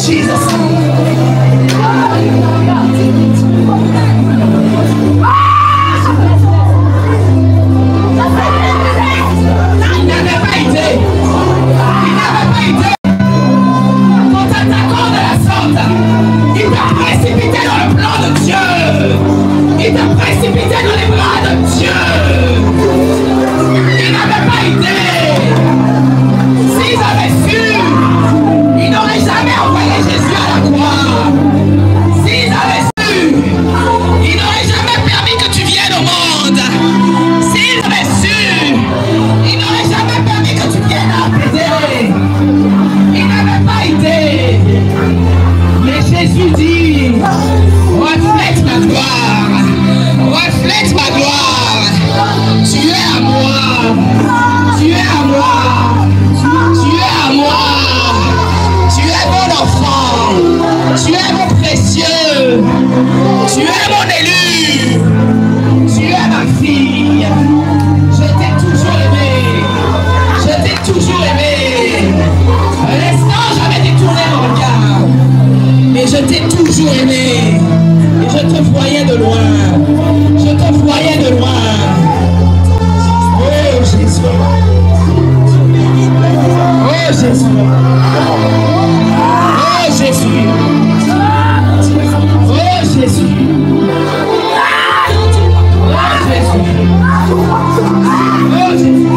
Jesus' name. Il n'avait pas été. Quand t'attaquant de la sorte, il t'a précipité dans le plan de Dieu. Il t'a précipité dans les bras de Dieu. Il n'avait pas été. S'ils avaient su, ils n'auraient jamais envoyé Jésus à la croix. S'ils avaient su, ils n'auraient jamais permis que tu viennes au monde. S'ils avaient su, ils n'auraient jamais permis que tu viennes à apaiser. Ils n'avaient pas été. Mais Jésus dit, reflète ma gloire. Reflète ma gloire. Tu es à moi. Tu es à moi. Tu es à moi. Tu es mon enfant. Tu es mon précieux. Tu es mon élu. Tu es ma fille. Je t'ai toujours aimé. Je t'ai toujours aimé. Un instant, j'avais détourné mon regard. Mais je t'ai toujours aimé. Et je te voyais de loin. Je te voyais de loin. Oh Jésus. Oh Jésus. Oh Jésus. Oh Jésus. Oh Jésus. Oh Jésus.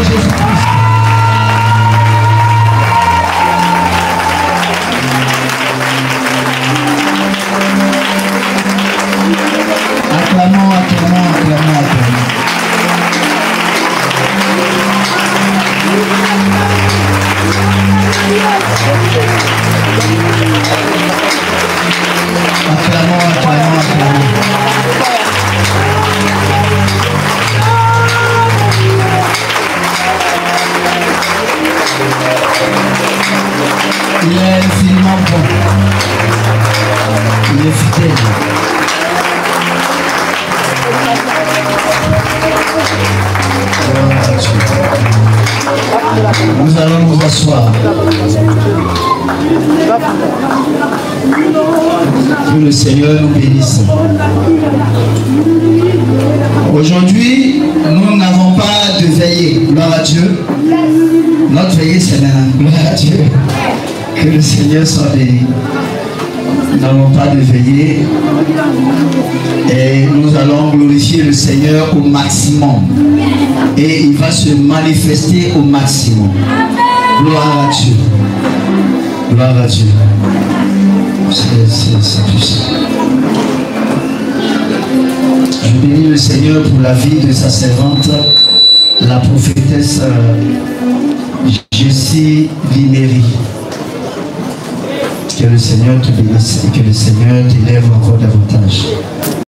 Jésus-Christ. Acclamons, acclamons, acclamons, acclamons. Acclamons, acclamons, acclamons. Il est infiniment bon. Il est fidèle. Nous allons nous asseoir. Que le Seigneur nous bénisse. Aujourd'hui, nous n'avons pas de veillée. Gloire à Dieu. Notre veillée, c'est maintenant. Gloire à Dieu. Que le Seigneur soit béni. Nous n'avons pas de veillée. Et nous allons glorifier le Seigneur au maximum. Et il va se manifester au maximum. Gloire à Dieu. Gloire à Dieu. C'est puissant. Je bénis le Seigneur pour la vie de sa servante, la prophétesse Jessie Viméry. Que le Seigneur te bénisse et que le Seigneur t'élève encore davantage.